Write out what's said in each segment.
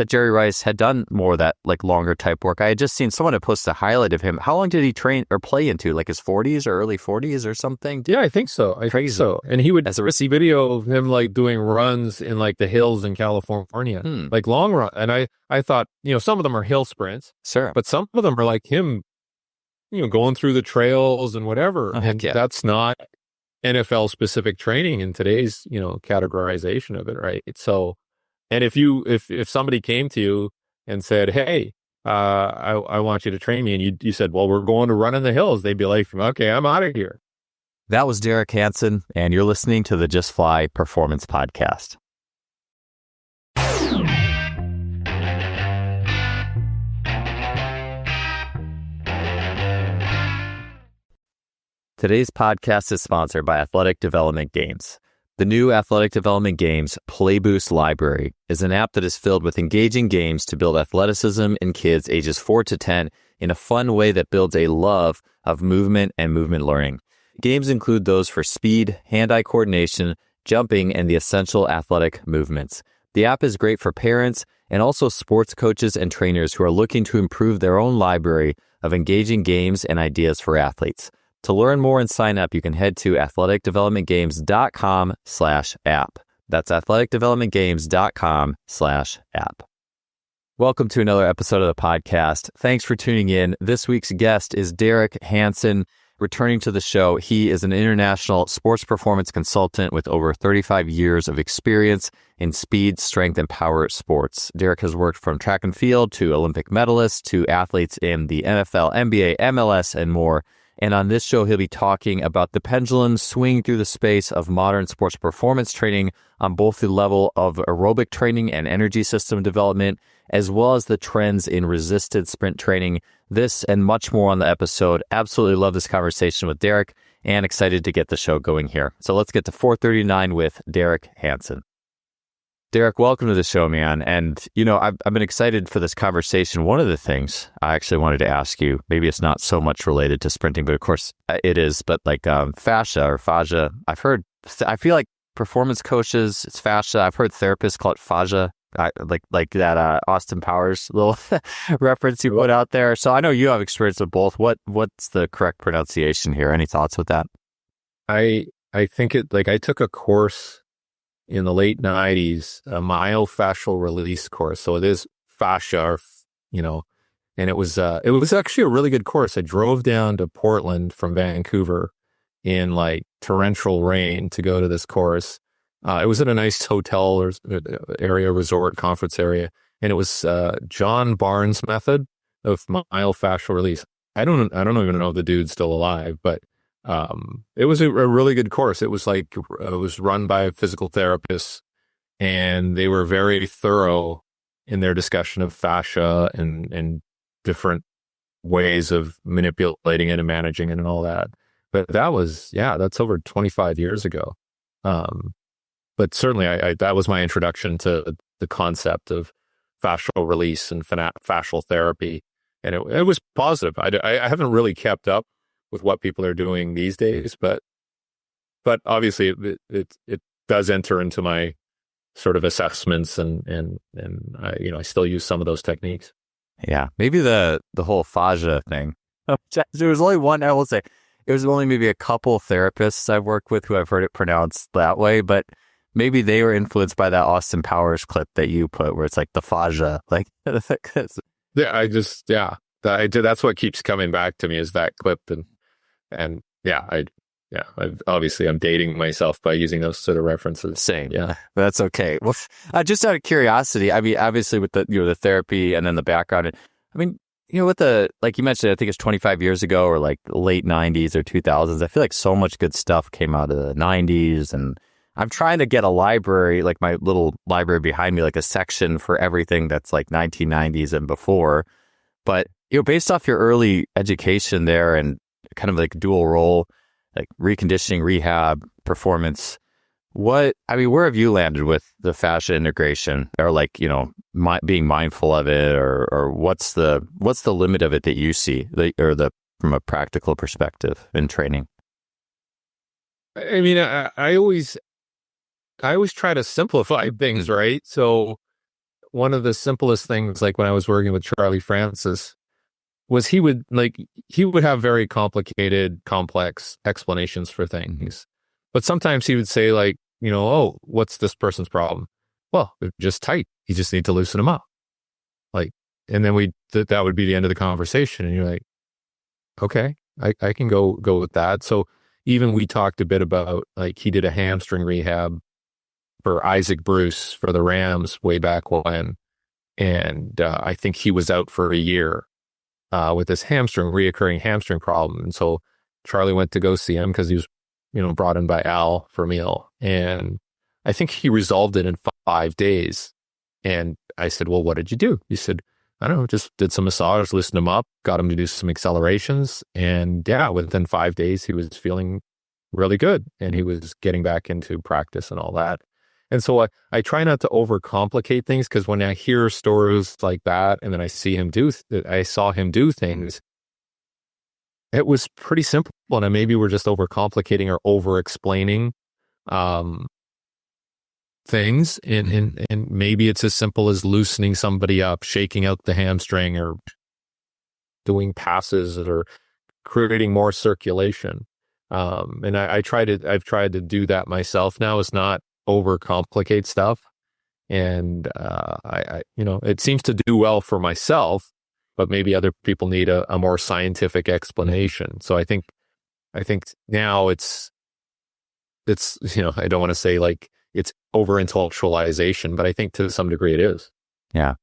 that Jerry Rice had done more of that like longer type work. I had just seen someone had posted a highlight of him. How long did he train or play into? Like his 40s or early 40s or something? Yeah, I think so. I think so. And he would see video of him like doing runs in like the hills in California, like long run. And I thought, some of them are hill sprints, sure, but some of them are like him, going through the trails and whatever. Oh, heck yeah. That's not NFL specific training in today's, categorization of it, right? So, and if somebody came to you and said, "Hey, I want you to train me," and you said, "Well, we're going to run in the hills," they'd be like, "Okay, I'm out of here." That was Derek Hansen, and you're listening to the Just Fly Performance Podcast. Today's podcast is sponsored by Athletic Development Games. The new Athletic Development Games Play Boost Library is an app that is filled with engaging games to build athleticism in kids ages 4 to 10 in a fun way that builds a love of movement and movement learning. Games include those for speed, hand-eye coordination, jumping, and the essential athletic movements. The app is great for parents and also sports coaches and trainers who are looking to improve their own library of engaging games and ideas for athletes. To learn more and sign up, you can head to athleticdevelopmentgames.com/app. That's athleticdevelopmentgames.com/app. Welcome to another episode of the podcast. Thanks for tuning in. This week's guest is Derek Hansen. Returning to the show, he is an international sports performance consultant with over 35 years of experience in speed, strength, and power sports. Derek has worked from track and field to Olympic medalists to athletes in the NFL, NBA, MLS, and more. And on this show, he'll be talking about the pendulum swing through the space of modern sports performance training on both the level of aerobic training and energy system development, as well as the trends in resisted sprint training. This and much more on the episode. Absolutely love this conversation with Derek and excited to get the show going here. So let's get to 439 with Derek Hansen. Derek, welcome to the show, man. And, I've been excited for this conversation. One of the things I actually wanted to ask you, maybe it's not so much related to sprinting, but of course it is, but like fascia. I feel like performance coaches, it's fascia. I've heard therapists call it fascia, like that Austin Powers little reference you put out there. So I know you have experience with both. What's the correct pronunciation here? Any thoughts with that? I think I took a course in the late 90s, a myofascial release course. So it is fascia, and it was actually a really good course. I drove down to Portland from Vancouver in like torrential rain to go to this course. It was at a nice hotel or area, resort conference area. And it was John Barnes' method of myofascial release. I don't even know if the dude's still alive, but it was a really good course. It was run by physical therapists, and they were very thorough in their discussion of fascia and different ways of manipulating it and managing it and all that. But that's over 25 years ago. But certainly that was my introduction to the concept of fascial release and fascial therapy. And it was positive. I haven't really kept up with what people are doing these days, but obviously it does enter into my sort of assessments and I still use some of those techniques. Yeah, maybe the whole fascia thing. There was only one, I will say, it was only maybe a couple therapists I've worked with who I've heard it pronounced that way, but maybe they were influenced by that Austin Powers clip that you put where it's like the fascia, like. That's what keeps coming back to me is that clip and obviously I'm dating myself by using those sort of references. Same. Yeah. That's okay. Well, just out of curiosity, I mean, obviously with the, the therapy and then the background, I mean, with like you mentioned, I think it's 25 years ago or like late 90s or 2000s. I feel like so much good stuff came out of the 90s, and I'm trying to get a library, like my little library behind me, like a section for everything that's like 1990s and before. But, based off your early education there and kind of like dual role, like reconditioning, rehab, performance, where have you landed with the fascia integration, or like, being mindful of it, or what's the limit of it that you see, from a practical perspective in training? I mean, I always try to simplify things, right? So one of the simplest things, like when I was working with Charlie Francis, was he would have very complicated, complex explanations for things. But sometimes he would say like, oh, what's this person's problem? Well, they're just tight. You just need to loosen them up. Like, and then that would be the end of the conversation. And you're like, okay, I can go with that. So even we talked a bit about, like, he did a hamstring rehab for Isaac Bruce for the Rams way back when. And I think he was out for a year with this reoccurring hamstring problem. And so Charlie went to go see him because he was, brought in by Al for a meal. And I think he resolved it in 5 days. And I said, well, what did you do? He said, I don't know, just did some massage, loosened him up, got him to do some accelerations. And yeah, within 5 days, he was feeling really good. And he was getting back into practice and all that. And so I try not to overcomplicate things, because when I hear stories like that, and then I saw him do things, it was pretty simple. And maybe we're just overcomplicating or over-explaining things. And maybe it's as simple as loosening somebody up, shaking out the hamstring, or doing passes, or creating more circulation. And I've tried to do that myself now, is not overcomplicate stuff. And it seems to do well for myself, but maybe other people need a more scientific explanation. So I think now it's I don't want to say like it's over intellectualization, but I think to some degree it is. Yeah.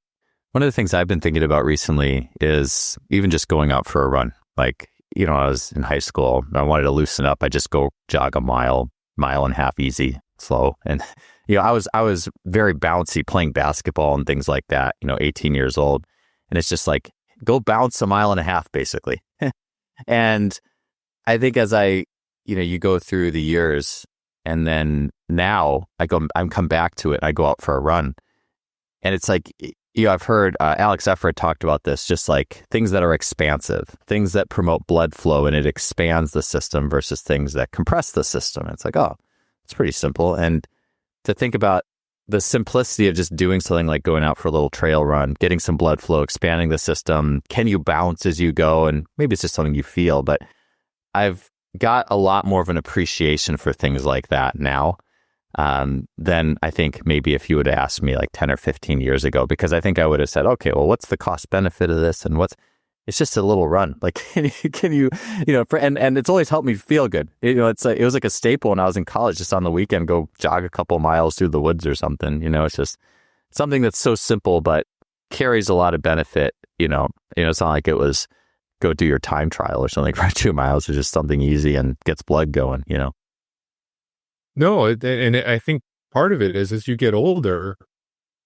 One of the things I've been thinking about recently is even just going out for a run. Like, I was in high school, I wanted to loosen up. I just go jog a mile and a half, easy, slow. And, I was very bouncy playing basketball and things like that, 18 years old. And it's just like, go bounce a mile and a half, basically. And I think as you go through the years, and then now I'm come back to it. I go out for a run, and it's like, I've heard Alex Efford talked about this, just like things that are expansive, things that promote blood flow and it expands the system, versus things that compress the system. It's like, oh, it's pretty simple. And to think about the simplicity of just doing something like going out for a little trail run, getting some blood flow, expanding the system. Can you bounce as you go? And maybe it's just something you feel, but I've got a lot more of an appreciation for things like that now than I think maybe if you would have asked me like 10 or 15 years ago, because I think I would have said, okay, well, what's the cost benefit of this? And it's just a little run. Like, can you and it's always helped me feel good. It was like a staple when I was in college, just on the weekend, go jog a couple miles through the woods or something. It's just something that's so simple, but carries a lot of benefit. It's not like it was go do your time trial or something, run 2 miles. It's just something easy and gets blood going, No, and I think part of it is as you get older,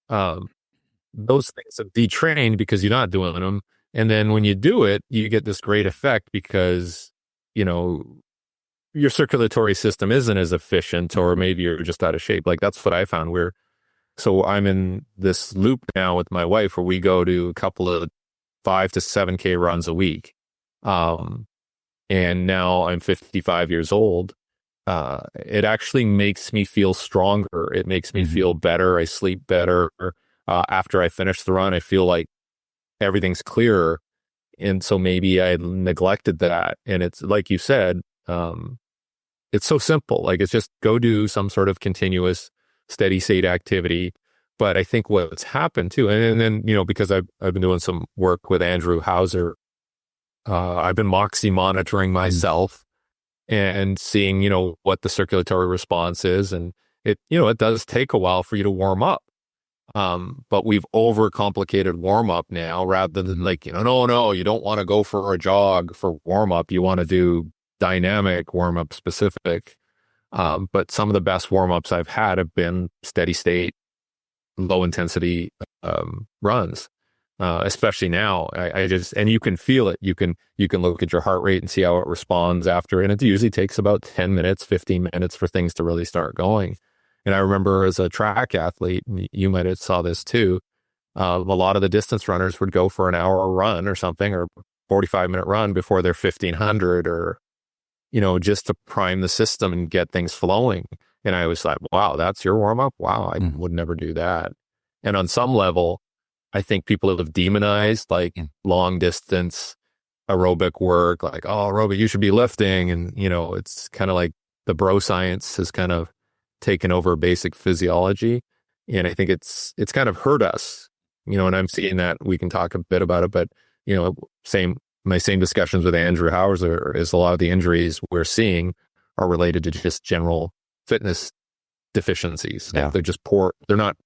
those things have detrained because you're not doing them. And then when you do it, you get this great effect because, your circulatory system isn't as efficient, or maybe you're just out of shape. Like, that's what I found. So I'm in this loop now with my wife where we go to a couple of 5 to 7K runs a week. And now I'm 55 years old. It actually makes me feel stronger. It makes me feel better. I sleep better. After I finish the run, I feel like everything's clearer. And so maybe I neglected that. And it's like you said, it's so simple. Like, it's just go do some sort of continuous steady state activity. But I think what's happened too, and then, because I've been doing some work with Andrew Hauser, I've been Moxie monitoring myself and seeing, what the circulatory response is. And it does take a while for you to warm up. But we've overcomplicated warm up now, rather than like, no, you don't want to go for a jog for warm up. You want to do dynamic warm up specific. But some of the best warm ups I've had have been steady state, low intensity runs, especially now. And you can feel it. You can look at your heart rate and see how it responds after. And it usually takes about 10 minutes, 15 minutes for things to really start going. And I remember as a track athlete, you might have saw this too, a lot of the distance runners would go for an hour run or something, or 45-minute run before their 1500, or, just to prime the system and get things flowing. And I was like, wow, that's your warm up? Wow, I would never do that. And on some level, I think people have demonized like long distance aerobic work, like, oh, aerobic, you should be lifting. And, it's kind of like the bro science has kind of taken over basic physiology. And I think it's kind of hurt us, and I'm seeing that. We can talk a bit about it, but, my same discussions with Andrew Hauser is a lot of the injuries we're seeing are related to just general fitness deficiencies. Yeah. They're just poor. They're not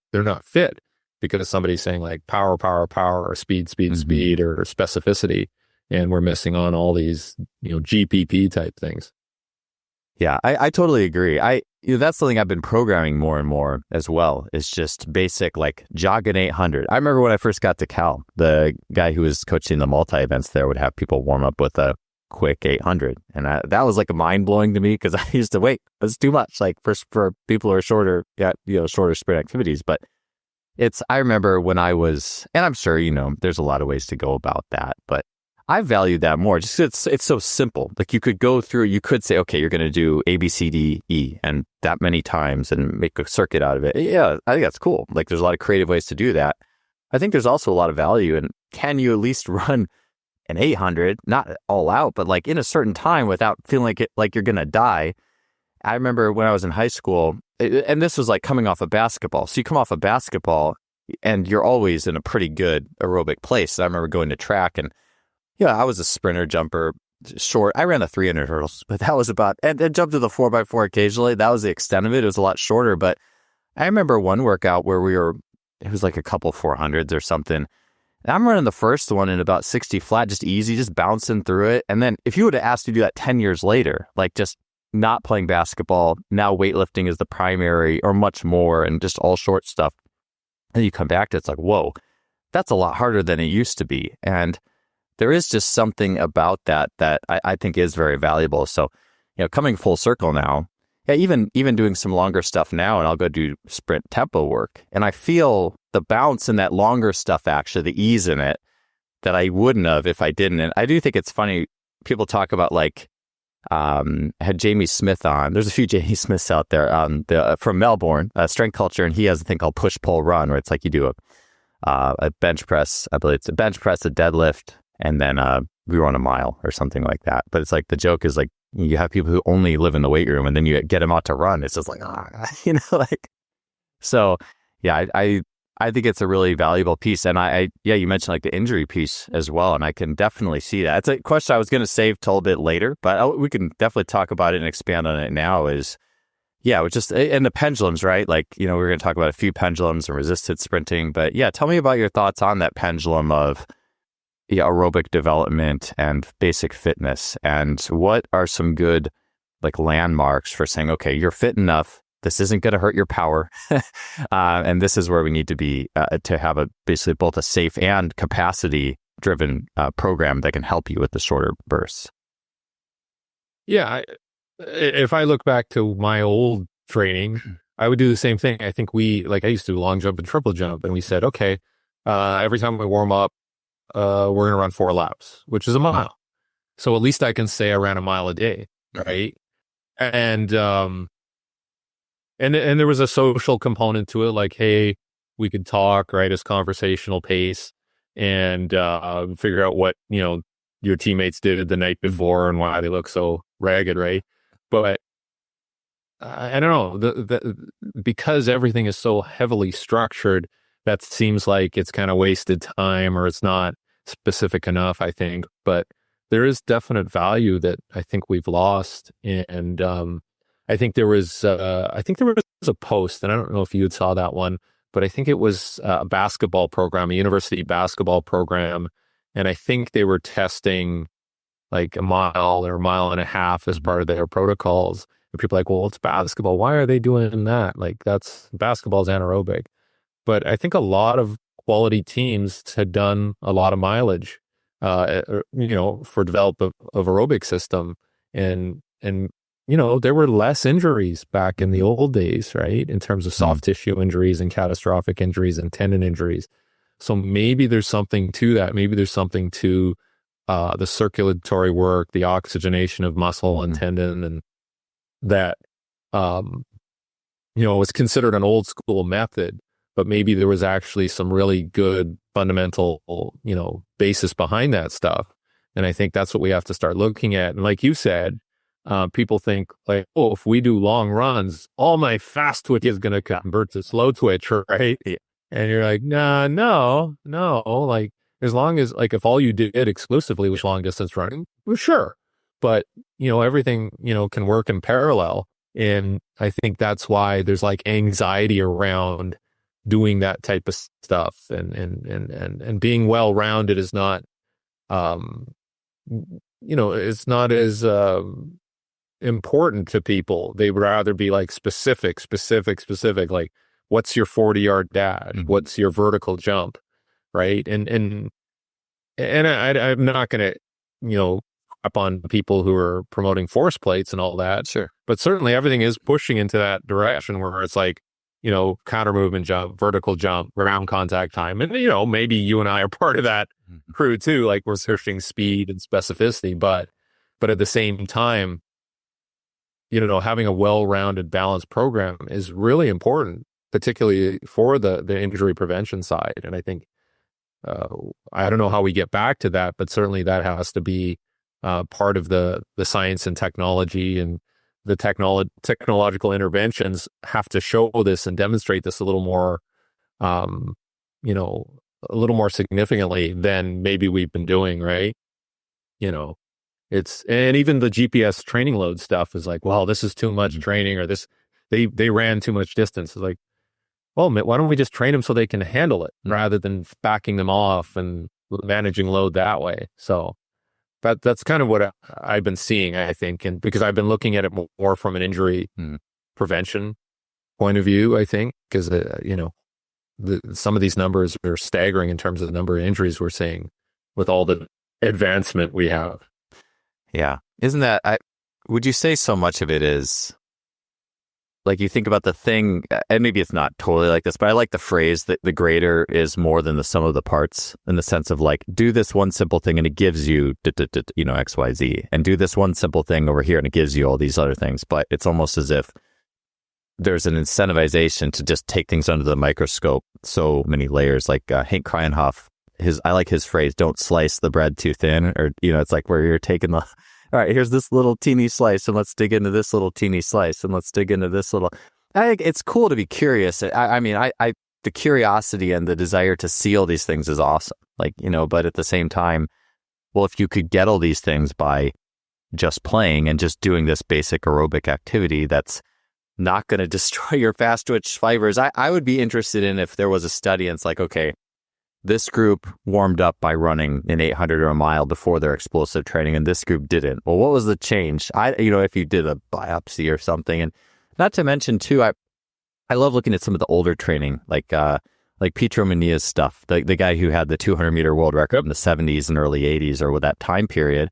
fit because somebody's saying like power, or speed, or specificity. And we're missing on all these, GPP type things. Yeah, I totally agree. That's something I've been programming more and more as well. It's just basic, like jog an 800. I remember when I first got to Cal, the guy who was coaching the multi-events there would have people warm up with a quick 800. And that was like mind-blowing to me because I used to wait. That's too much, like for people who are shorter, shorter sprint activities. But I remember when I was, and I'm sure, there's a lot of ways to go about that, but I valued that more. Just it's so simple. Like you could say, okay, you're going to do A, B, C, D, E, and that many times and make a circuit out of it. Yeah, I think that's cool. Like there's a lot of creative ways to do that. I think there's also a lot of value in, can you at least run an 800, not all out, but like in a certain time without feeling like you're going to die. I remember when I was in high school, and this was like coming off of basketball. So you come off of basketball and you're always in a pretty good aerobic place. I remember going to track and I was a sprinter, jumper, short. I ran the 300 hurdles, but that was about, and jumped to the 4x4 occasionally. That was the extent of it. It was a lot shorter, but I remember one workout where it was like a couple 400s or something. And I'm running the first one in about 60 flat, just easy, just bouncing through it. And then if you would have asked to do that 10 years later, like just not playing basketball, now weightlifting is the primary or much more and just all short stuff. And you come back to it's like, whoa, that's a lot harder than it used to be. And there is just something about that I think is very valuable. So, coming full circle now, even doing some longer stuff now, and I'll go do sprint tempo work. And I feel the bounce in that longer stuff, actually, the ease in it that I wouldn't have if I didn't. And I do think it's funny. People talk about like, had Jamie Smith on. There's a few Jamie Smiths out there from Melbourne, Strength Culture, and he has a thing called push, pull, run, where it's like you do a bench press. I believe it's a bench press, a deadlift, and then we run a mile or something like that. But it's like the joke is like you have people who only live in the weight room and then you get them out to run. It's just like, so yeah, I think it's a really valuable piece. And you mentioned like the injury piece as well. And I can definitely see that. It's a question I was going to save till a bit later, but we can definitely talk about it and expand on it now it's just, and the pendulums, right? Like, we're going to talk about a few pendulums and resisted sprinting, but yeah, tell me about your thoughts on that pendulum of aerobic development and basic fitness, and what are some good like landmarks for saying, okay, you're fit enough, this isn't going to hurt your power, and this is where we need to be to have basically both a safe and capacity driven program that can help you with the shorter bursts. Yeah, if I look back to my old training, I would do the same thing. I think I used to do long jump and triple jump, and we said, okay, every time we warm up, we're going to run 4 laps, which is a mile. So at least I can say I ran a mile a day. Right. And there was a social component to it. Like, hey, we could talk, right? As conversational pace and, figure out what, your teammates did the night before and why they look so ragged. Right. But I don't know, because everything is so heavily structured, that seems like it's kind of wasted time or it's not specific enough, I think. But there is definite value that I think we've lost. And I think there was a post, and I don't know if you saw that one, but I think it was a basketball program, a university basketball program. And I think they were testing like a mile or a mile and a half as part of their protocols. And people are like, well, it's basketball. Why are they doing that? Like basketball's anaerobic. But I think a lot of quality teams had done a lot of mileage, for development of aerobic system. And there were less injuries back in the old days, right? In terms of soft tissue injuries and catastrophic injuries and tendon injuries. So maybe there's something to that. Maybe there's something to the circulatory work, the oxygenation of muscle and tendon, and that, was considered an old school method. but maybe there was actually some really good fundamental, basis behind that stuff. And I think that's what we have to start looking at. And like you said, people think like, oh, if we do long runs, all my fast twitch is going to convert to slow twitch, right? Yeah. And you're like, nah, no. Like, as long as, like, if all you did exclusively was long distance running, well, sure. But, everything, can work in parallel. And I think that's why there's like anxiety around doing that type of stuff. And being well-rounded is not, it's not as important to people. They would rather be like specific, like, what's your 40-yard dash? Mm-hmm. What's your vertical jump? Right. And I'm not going to, up on people who are promoting force plates and all that. Sure. But certainly everything is pushing into that direction where it's like, counter movement jump, vertical jump, ground contact time. And, maybe you and I are part of that crew too. Like, we're searching speed and specificity, but at the same time, having a well-rounded, balanced program is really important, particularly for the injury prevention side. And I think, I don't know how we get back to that, but certainly that has to be part of the science and technology, and the technological interventions have to show this and demonstrate this a little more, a little more significantly than maybe we've been doing, right? And even the GPS training load stuff is like, well, this is too much training, or this, they ran too much distance. It's like, well, why don't we just train them so they can handle it rather than backing them off and managing load that way? So that's kind of what I've been seeing, I think. And because I've been looking at it more from an injury prevention point of view, I think, because, some of these numbers are staggering in terms of the number of injuries we're seeing with all the advancement we have. Yeah. Isn't that, would you say so much of it is, like, you think about the thing, and maybe it's not totally like this, but I like the phrase that the greater is more than the sum of the parts, in the sense of like, do this one simple thing and it gives you, X, Y, Z, and do this one simple thing over here and it gives you all these other things. But it's almost as if there's an incentivization to just take things under the microscope, so many layers. Like Hank Kreinhoff, I like his phrase, don't slice the bread too thin, or, it's like where you're taking the, all right, here's this little teeny slice, and let's dig into this little teeny slice, and let's dig into this little. I think it's cool to be curious. I mean, the curiosity and the desire to see all these things is awesome. Like, but at the same time, well, if you could get all these things by just playing and just doing this basic aerobic activity that's not going to destroy your fast twitch fibers, I would be interested in if there was a study and it's like, okay, this group warmed up by running an 800 or a mile before their explosive training, and this group didn't. Well, what was the change? If you did a biopsy or something, and not to mention too, I love looking at some of the older training, like Petro Mania's stuff, the guy who had the 200-meter world record in the 70s and early 80s, or with that time period.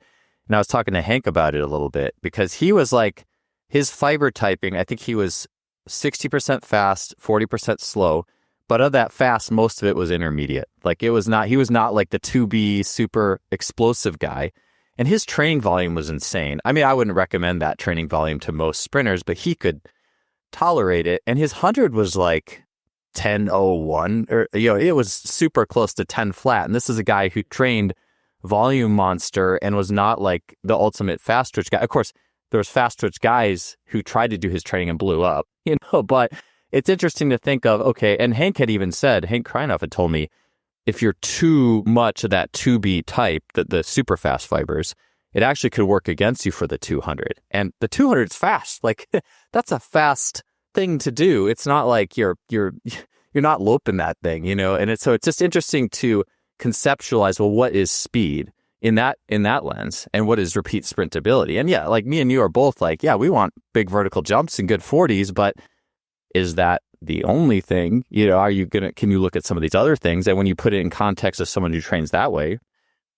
And I was talking to Hank about it a little bit, because he was like, his fiber typing, I think he was 60% fast, 40% slow. But of that fast, most of it was intermediate. Like, he was not like the 2B super explosive guy. And his training volume was insane. I mean, I wouldn't recommend that training volume to most sprinters, but he could tolerate it. And his 100 was like 10:01, or, it was super close to 10 flat. And this is a guy who trained volume monster and was not like the ultimate fast twitch guy. Of course, there was fast twitch guys who tried to do his training and blew up, but it's interesting to think of, okay, and Hank had even said, Hank Kreinhoff had told me, if you're too much of that 2B type, the super fast fibers, it actually could work against you for the 200. And the 200 is fast. Like, that's a fast thing to do. It's not like you're not loping that thing, And so it's just interesting to conceptualize, well, what is speed in that lens, and what is repeat sprintability? And yeah, like me and you are both like, yeah, we want big vertical jumps and good 40s, but is that the only thing? Can you look at some of these other things? And when you put it in context of someone who trains that way,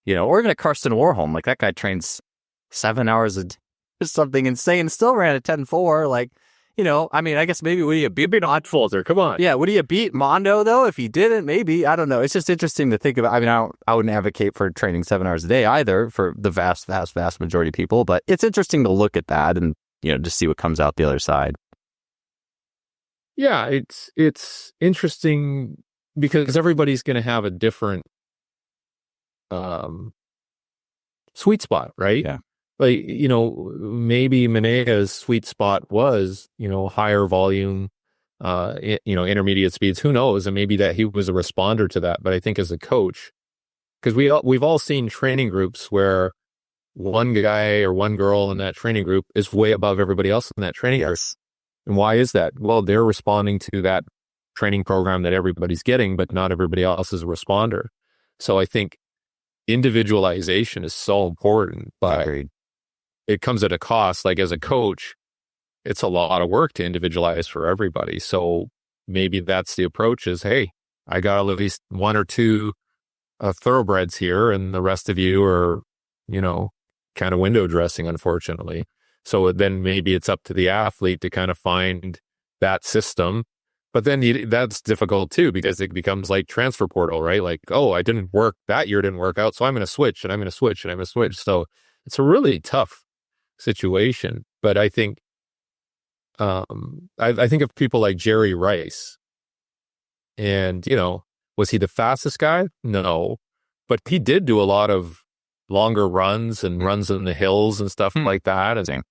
or even a Karsten Warholm, like that guy trains 7 hours a day, something insane, still ran a 10.4. Like, I mean, I guess maybe would he beat Oddfolder? Come on. Yeah. Would he have beat Mondo though? If he didn't, maybe, I don't know. It's just interesting to think about. I mean, I wouldn't advocate for training 7 hours a day either for the vast majority of people, but it's interesting to look at that and, just see what comes out the other side. Yeah, it's interesting because everybody's going to have a different sweet spot, right? Yeah. Like, maybe Manea's sweet spot was, higher volume, intermediate speeds. Who knows? And maybe that he was a responder to that. But I think as a coach, because we've all seen training groups where one guy or one girl in that training group is way above everybody else in that training group. And why is that? Well, they're responding to that training program that everybody's getting, but not everybody else is a responder. So I think individualization is so important, but Agreed. it comes at a cost. Like as a coach, it's a lot of work to individualize for everybody. So maybe that's the approach is, hey, I got at least one or two thoroughbreds here, and the rest of you are, kind of window dressing, unfortunately. So then maybe it's up to the athlete to kind of find that system. But then that's difficult too, because it becomes like transfer portal, right? Like, oh, that year didn't work out. So I'm going to switch and I'm going to switch and I'm going to switch. So it's a really tough situation. But I think, I think of people like Jerry Rice and, was he the fastest guy? No, but he did do a lot of longer runs and runs in the hills and stuff like that. And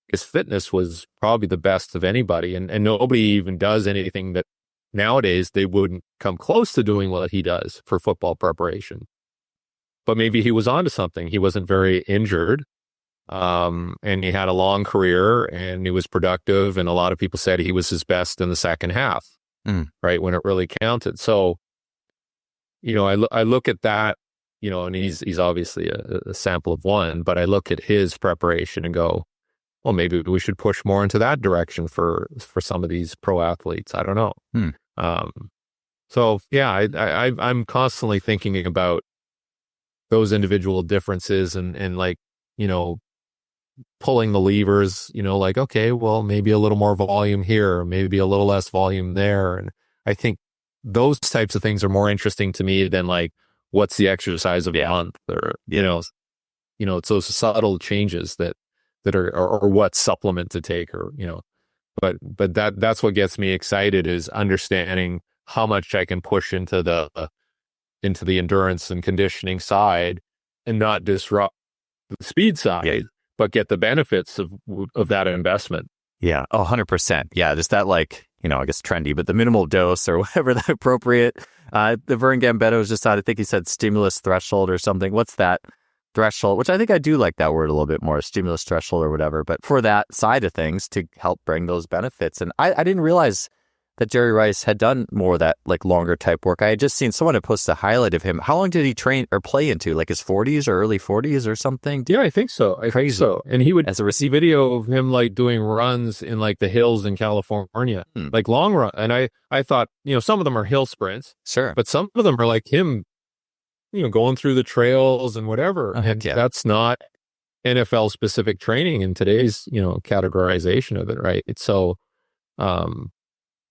his fitness was probably the best of anybody. And nobody even does anything that nowadays they wouldn't come close to doing what he does for football preparation. But maybe he was onto something. He wasn't very injured. And he had a long career and he was productive. And a lot of people said he was his best in the second half, right? When it really counted. So, I look at that, and he's obviously a sample of one, but I look at his preparation and go, well, maybe we should push more into that direction for some of these pro athletes. I don't know. So yeah, I'm constantly thinking about those individual differences and like, pulling the levers, like, okay, well, maybe a little more volume here, maybe a little less volume there. And I think those types of things are more interesting to me than like, what's the exercise of the month or, it's those subtle changes that are, or what supplement to take or, but that's what gets me excited is understanding how much I can push into the endurance and conditioning side and not disrupt the speed side, but get the benefits of that investment. Yeah. Oh, 100%. Yeah. Just that like, I guess trendy, but the minimal dose or whatever the appropriate, the Vern Gambetto was just on, I think he said stimulus threshold or something. What's that threshold? Which I think I do like that word a little bit more, stimulus threshold or whatever, but for that side of things to help bring those benefits. And I didn't realize that Jerry Rice had done more of that like longer type work. I had just seen someone had posted a highlight of him. How long did he train or play into? Like his 40s or early 40s or something? Yeah, I think so. Crazy. So. And he would see video of him like doing runs in like the hills in California, like long run. And I thought, some of them are hill sprints. Sure. But some of them are like him, going through the trails and whatever. And that's not NFL specific training in today's, categorization of it. Right. It's so,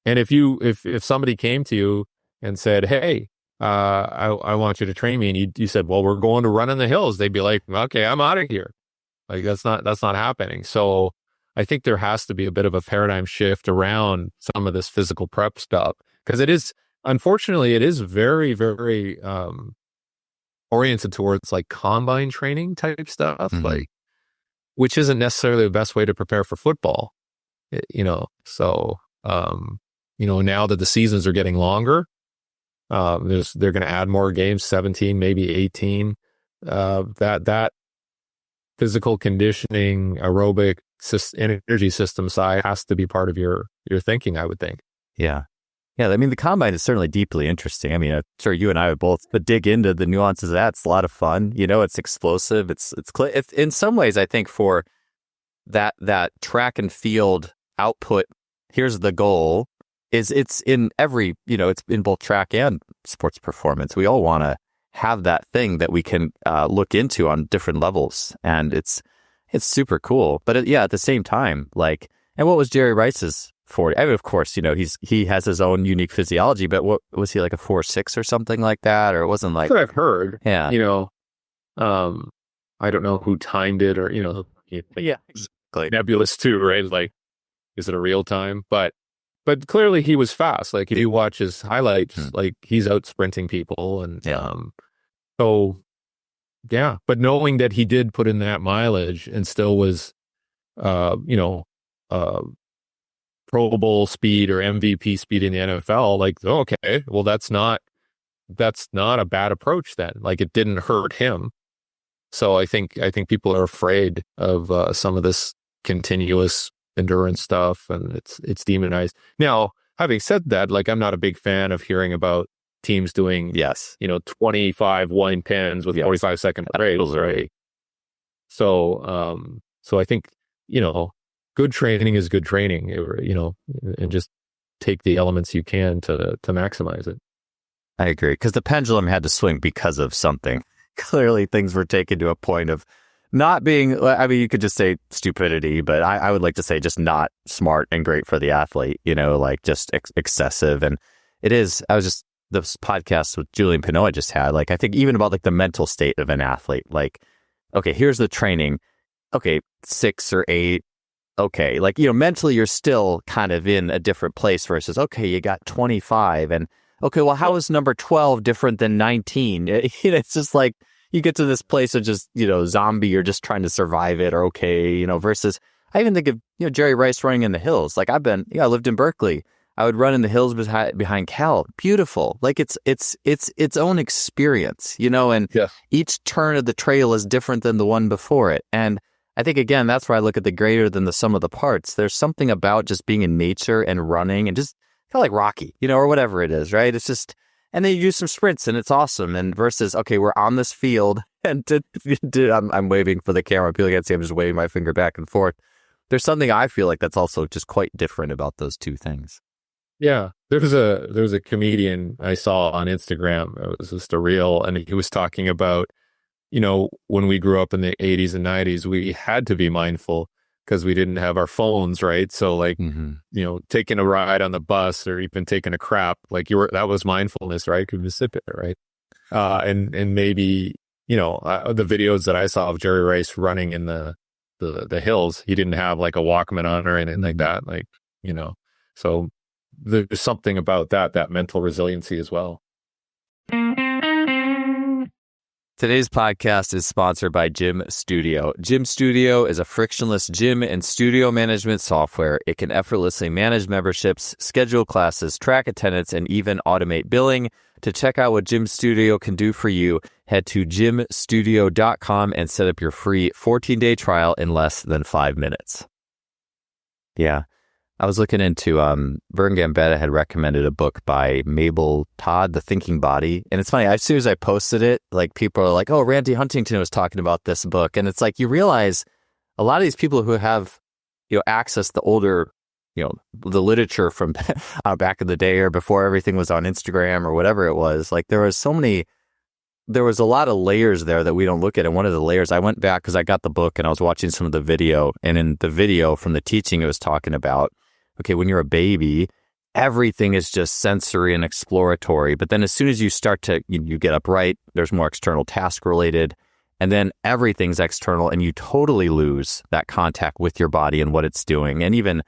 and if somebody came to you and said, hey, I want you to train me, and you said, well, we're going to run in the hills, they'd be like, okay, I'm out of here. Like that's not happening. So I think there has to be a bit of a paradigm shift around some of this physical prep stuff, because unfortunately, it is very, very oriented towards like combine training type stuff, like, which isn't necessarily the best way to prepare for football, so, now that the seasons are getting longer, they're going to add more games, 17, maybe 18. That physical conditioning, aerobic energy system side has to be part of your thinking, I would think. Yeah. Yeah. I mean, the combine is certainly deeply interesting. I mean, I'm sure you and I would both dig into the nuances of that. It's a lot of fun. It's explosive. It's in some ways, I think for that track and field output, here's the goal. It's in every, it's in both track and sports performance. We all want to have that thing that we can look into on different levels. And it's super cool. But at the same time, like, and what was Jerry Rice's 40? I mean, of course, he has his own unique physiology, but what was he, like a 4.6 or something like that? Or it wasn't like... That's what I've heard. Yeah. I don't know who timed it or, but yeah, exactly. Nebulous too, right? Like, is it a real time? But but clearly he was fast. Like if you watch his highlights, like he's out sprinting people. And so, yeah. But knowing that he did put in that mileage and still was, Pro Bowl speed or MVP speed in the NFL, like, okay, well, that's not a bad approach then. Like it didn't hurt him. So I think people are afraid of some of this continuous endurance stuff, and it's demonized. Now, having said that, like I'm not a big fan of hearing about teams doing 25 line pins with 45-second breaks, right? So I think good training is good training, and just take the elements you can to maximize it. I agree, because the pendulum had to swing because of something. Clearly, things were taken to a point of not being, I mean, you could just say stupidity, but I would like to say just not smart and great for the athlete, like just excessive. And it is, this podcast with Julian Pinot I just had, like, I think even about like the mental state of an athlete, like, okay, here's the training. Okay, 6 or 8. Okay, like, mentally you're still kind of in a different place versus, okay, you got 25 and okay, well, how is number 12 different than 19? It's just like you get to this place of just, zombie, you're just trying to survive it, or okay, versus I even think of, Jerry Rice running in the hills. Like I lived in Berkeley. I would run in the hills behind Cal. Beautiful. Like it's its own experience, and each turn of the trail is different than the one before it. And I think, again, that's where I look at the greater than the sum of the parts. There's something about just being in nature and running and just kind of like Rocky, or whatever it is, right? It's just, and then you do some sprints and it's awesome. And versus, okay, we're on this field and I'm waving for the camera. People can't see, I'm just waving my finger back and forth. There's something I feel like that's also just quite different about those two things. Yeah. There was a comedian I saw on Instagram. It was just a reel, and he was talking about, when we grew up in the 80s and 90s, we had to be mindful because we didn't have our phones, right? So like, taking a ride on the bus or even taking a crap, like that was mindfulness, right? Because you sip it, right? And maybe, the videos that I saw of Jerry Rice running in the hills, he didn't have like a Walkman on or anything like that. Like, so there's something about that mental resiliency as well. Today's podcast is sponsored by Gym Studio. Gym Studio is a frictionless gym and studio management software. It can effortlessly manage memberships, schedule classes, track attendance, and even automate billing. To check out what Gym Studio can do for you, head to gymstudio.com and set up your free 14-day trial in less than 5 minutes. Yeah. I was looking into, Vern Gambetta had recommended a book by Mabel Todd, The Thinking Body. And it's funny, as soon as I posted it, like people are like, oh, Randy Huntington was talking about this book. And it's like, you realize a lot of these people who have, access to older, the literature from back in the day or before everything was on Instagram or whatever it was, like there was a lot of layers there that we don't look at. And one of the layers, I went back because I got the book and I was watching some of the video. And in the video from the teaching, it was talking about, okay, when you're a baby, everything is just sensory and exploratory. But then as soon as you start to, you get upright, there's more external task related. And then everything's external and you totally lose that contact with your body and what it's doing. And even,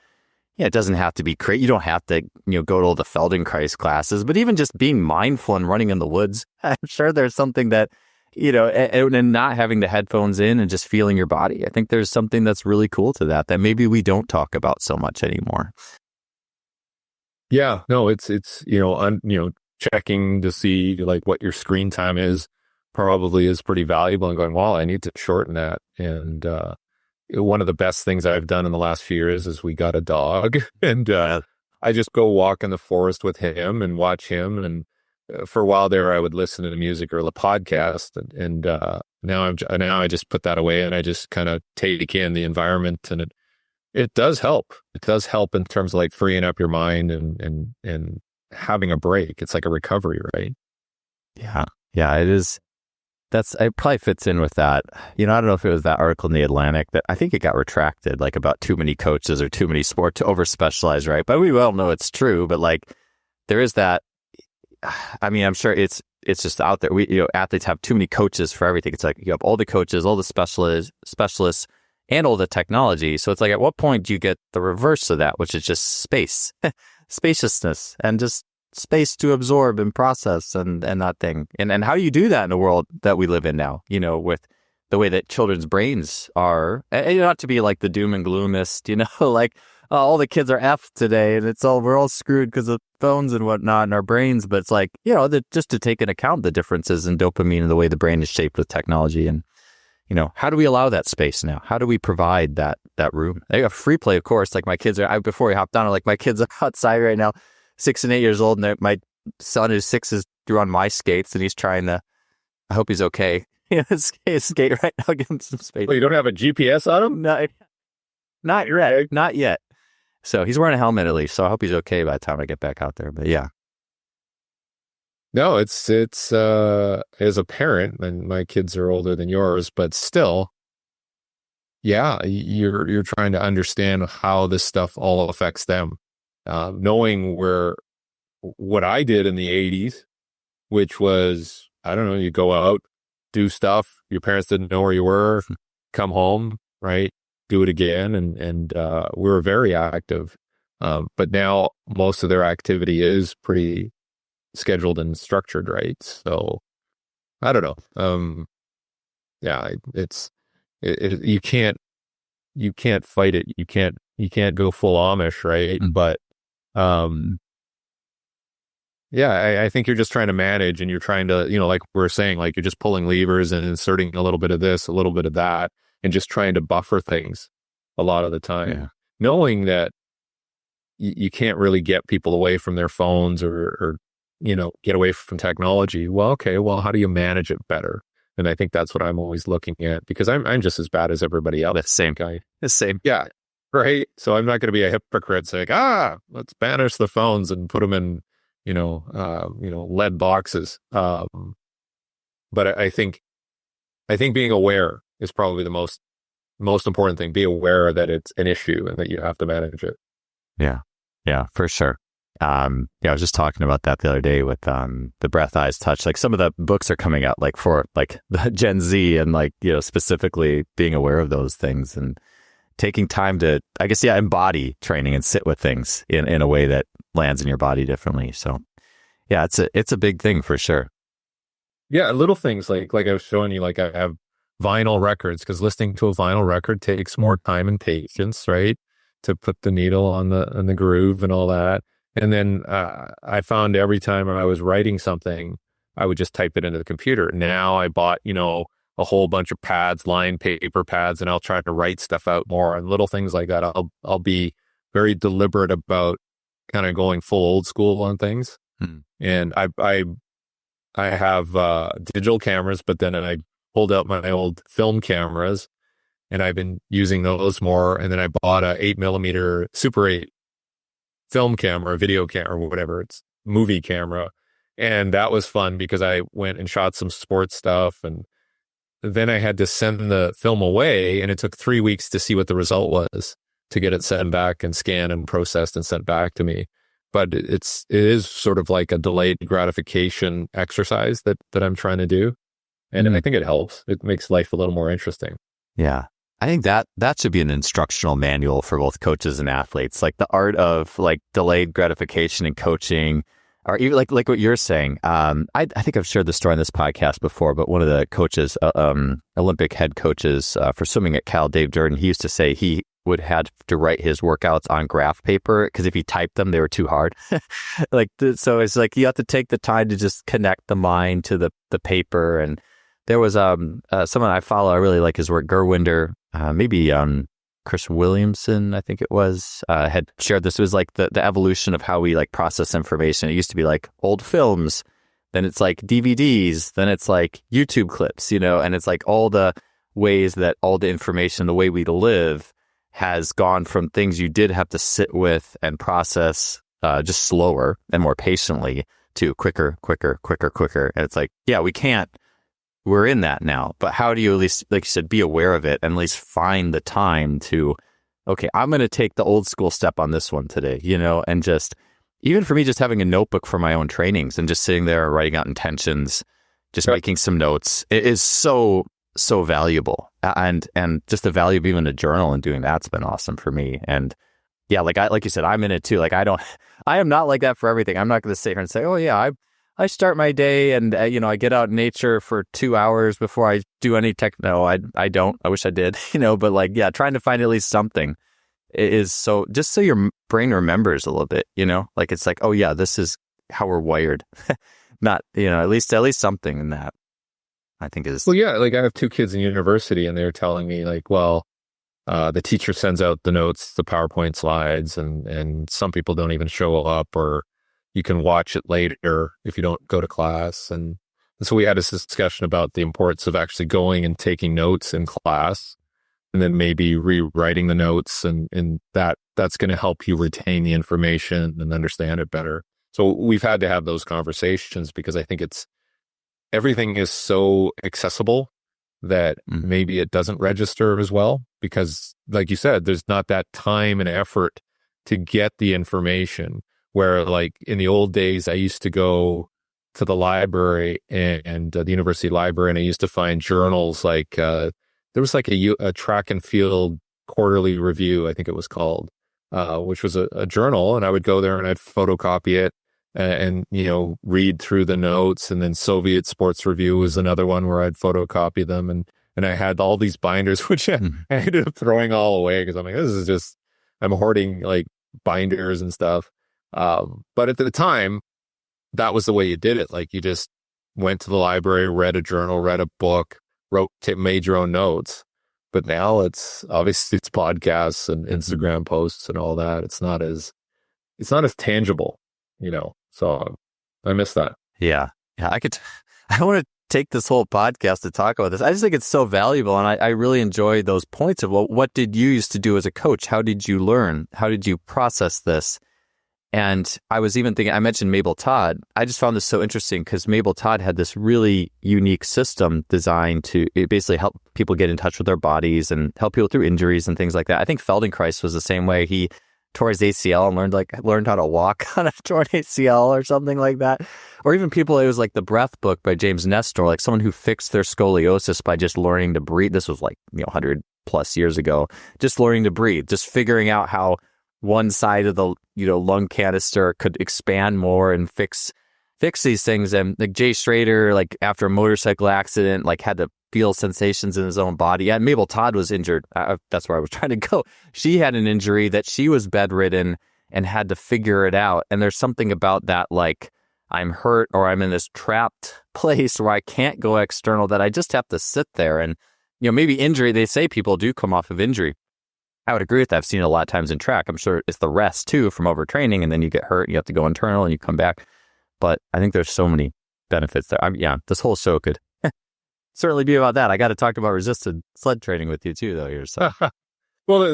it doesn't have to be crazy. You don't have to, go to all the Feldenkrais classes, but even just being mindful and running in the woods, I'm sure there's something that, and not having the headphones in and just feeling your body. I think there's something that's really cool to that maybe we don't talk about so much anymore. Yeah, no, it's checking to see like what your screen time is probably is pretty valuable, and going, well, I need to shorten that. And one of the best things I've done in the last few years is we got a dog, and I just go walk in the forest with him and watch him. And for a while there, I would listen to the music or the podcast, and now I just put that away and I just kind of take in the environment, and it does help. It does help in terms of like freeing up your mind and having a break. It's like a recovery, right? Yeah, it is. It probably fits in with that. I don't know if it was that article in the Atlantic that I think it got retracted, like about too many coaches or too many sports to over specialize, right? But we well know it's true. But like there is that. I mean, I'm sure it's just out there. Athletes have too many coaches for everything. It's like you have all the coaches, all the specialists, and all the technology. So it's like, at what point do you get the reverse of that, which is just space? spaciousness and just space to absorb and process and that thing. And how do you do that in the world that we live in now, with the way that children's brains are, and not to be like the doom and gloomist, like all the kids are F today and we're all screwed because of phones and whatnot in our brains. But it's like, just to take into account the differences in dopamine and the way the brain is shaped with technology. And, how do we allow that space now? How do we provide that room? They got free play, of course. Like my kids before we hopped on, like my kids are outside right now, 6 and 8 years old. And my son who's 6 is on my skates and he's trying to, I hope he's okay. Skate right now, give him some space. Well, you don't have a GPS on him? Not yet. Not yet. So he's wearing a helmet at least. So I hope he's okay by the time I get back out there. But yeah. No, it's as a parent, and my kids are older than yours, but still, yeah, you're trying to understand how this stuff all affects them. Knowing what I did in the 80s, which was, I don't know, you go out, do stuff, your parents didn't know where you were, come home, right? Do it again. And we were very active. But now most of their activity is pretty scheduled and structured, right? So I don't know. Yeah, you can't fight it. You can't go full Amish, right? Mm-hmm. But yeah, I think you're just trying to manage, and you're trying to, like we were saying, like you're just pulling levers and inserting a little bit of this, a little bit of that, and just trying to buffer things a lot of the time, knowing that you can't really get people away from their phones or get away from technology. Well, okay, how do you manage it better? And I think that's what I'm always looking at, because I'm just as bad as everybody else. The same guy. The same. Yeah. Right. So I'm not going to be a hypocrite saying, let's banish the phones and put them in, lead boxes. But I think being aware is probably the most important thing. Be aware that it's an issue and that you have to manage it. Yeah. Yeah, for sure. I was just talking about that the other day with the breath, eyes, touch. Like some of the books are coming out like for like the Gen Z, and like, specifically being aware of those things and taking time to, I guess, embody training and sit with things in a way that lands in your body differently. So yeah, it's a big thing for sure. Yeah, little things like I was showing you, like I have vinyl records, because listening to a vinyl record takes more time and patience, right? To put the needle on the groove and all that. And then I found every time I was writing something, I would just type it into the computer. Now I bought, a whole bunch of pads, lined paper pads, and I'll try to write stuff out more, and little things like that. I'll be very deliberate about kind of going full old school on things. And I have digital cameras, but then I pulled out my old film cameras, and I've been using those more. And then I bought a 8mm Super 8 film camera, video camera, whatever, it's movie camera. And that was fun because I went and shot some sports stuff, and then I had to send the film away, and it took 3 weeks to see what the result was, to get it sent back and scanned and processed and sent back to me. But it is sort of like a delayed gratification exercise that I'm trying to do. And I think it helps. It makes life a little more interesting. Yeah. I think that should be an instructional manual for both coaches and athletes, like the art of like delayed gratification in coaching, or even like what you're saying. I think I've shared this story on this podcast before, but one of the coaches, Olympic head coaches for swimming at Cal, Dave Jordan, he used to say he would have to write his workouts on graph paper, because if he typed them, they were too hard. So it's like you have to take the time to just connect the mind to the paper. And there was someone I follow, I really like his work, Gurwinder, maybe Chris Williamson, I think it was, had shared this. It was like the evolution of how we like process information. It used to be like old films, then it's like DVDs, then it's like YouTube clips, and it's like all the ways that all the information, the way we live, has gone from things you did have to sit with and process just slower and more patiently to quicker. And it's like, yeah, we're in that now, but how do you at least, like you said, be aware of it and at least find the time to, okay, I'm going to take the old school step on this one today, and just, even for me, just having a notebook for my own trainings and just sitting there writing out intentions, just making some notes, it is so valuable. And just the value of even a journal and doing that's been awesome for me. And Yeah, like you said, I'm in it too. Like I am not like that for everything. I'm not going to sit here and say, oh yeah, I start my day and I get out in nature for 2 hours before I do any tech. No, I don't. I wish I did. But like yeah, trying to find at least something is so just so your brain remembers a little bit. Like it's like, oh yeah, this is how we're wired. Not at least something in that I think is Well, yeah, like I have two kids in university, and they're telling me like, well, the teacher sends out the notes, the PowerPoint slides, and some people don't even show up, or you can watch it later if you don't go to class. And so we had this discussion about the importance of actually going and taking notes in class, and then maybe rewriting the notes, and that's going to help you retain the information and understand it better. So we've had to have those conversations because I think everything is so accessible that maybe it doesn't register as well because, like you said, there's not that time and effort to get the information. Where, like in the old days, I used to go to the library and the university library, and I used to find journals like there was like a track and field quarterly review, I think it was called, which was a journal, and I would go there and I'd photocopy it and read through the notes. And then Soviet Sports Review was another one where I'd photocopy them, and I had all these binders which I ended up throwing all away because I'm like, this is just, I'm hoarding like binders and stuff. But at the time, that was the way you did it. Like you just went to the library, read a journal, read a book, made your own notes. But now it's obviously it's podcasts and Instagram posts and all that. It's not as tangible, so I miss that. Yeah. I want to take this whole podcast to talk about this. I just think it's so valuable. And I really enjoy those points of, well, what did you used to do as a coach? How did you learn? How did you process this? And I was even thinking, I mentioned Mabel Todd. I just found this so interesting because Mabel Todd had this really unique system designed to basically help people get in touch with their bodies and help people through injuries and things like that. I think Feldenkrais was the same way. He tore his ACL and learned how to walk on a torn ACL or something like that. Or even people, it was like the Breath book by James Nestor, like someone who fixed their scoliosis by just learning to breathe. This was like 100 plus years ago. Just learning to breathe, just figuring out how one side of the lung canister could expand more and fix these things. And like Jay Schrader, like after a motorcycle accident, like had to feel sensations in his own body. And Mabel Todd was injured. That's where I was trying to go. She had an injury that she was bedridden and had to figure it out. And there's something about that, like I'm hurt or I'm in this trapped place where I can't go external, that I just have to sit there. And maybe injury, they say people do come off of injury. I would agree with that. I've seen it a lot of times in track. I'm sure it's the rest too from overtraining, and then you get hurt, you have to go internal and you come back. But I think there's so many benefits there. This whole show could certainly be about that. I got to talk about resisted sled training with you too, though. Here, so. Well,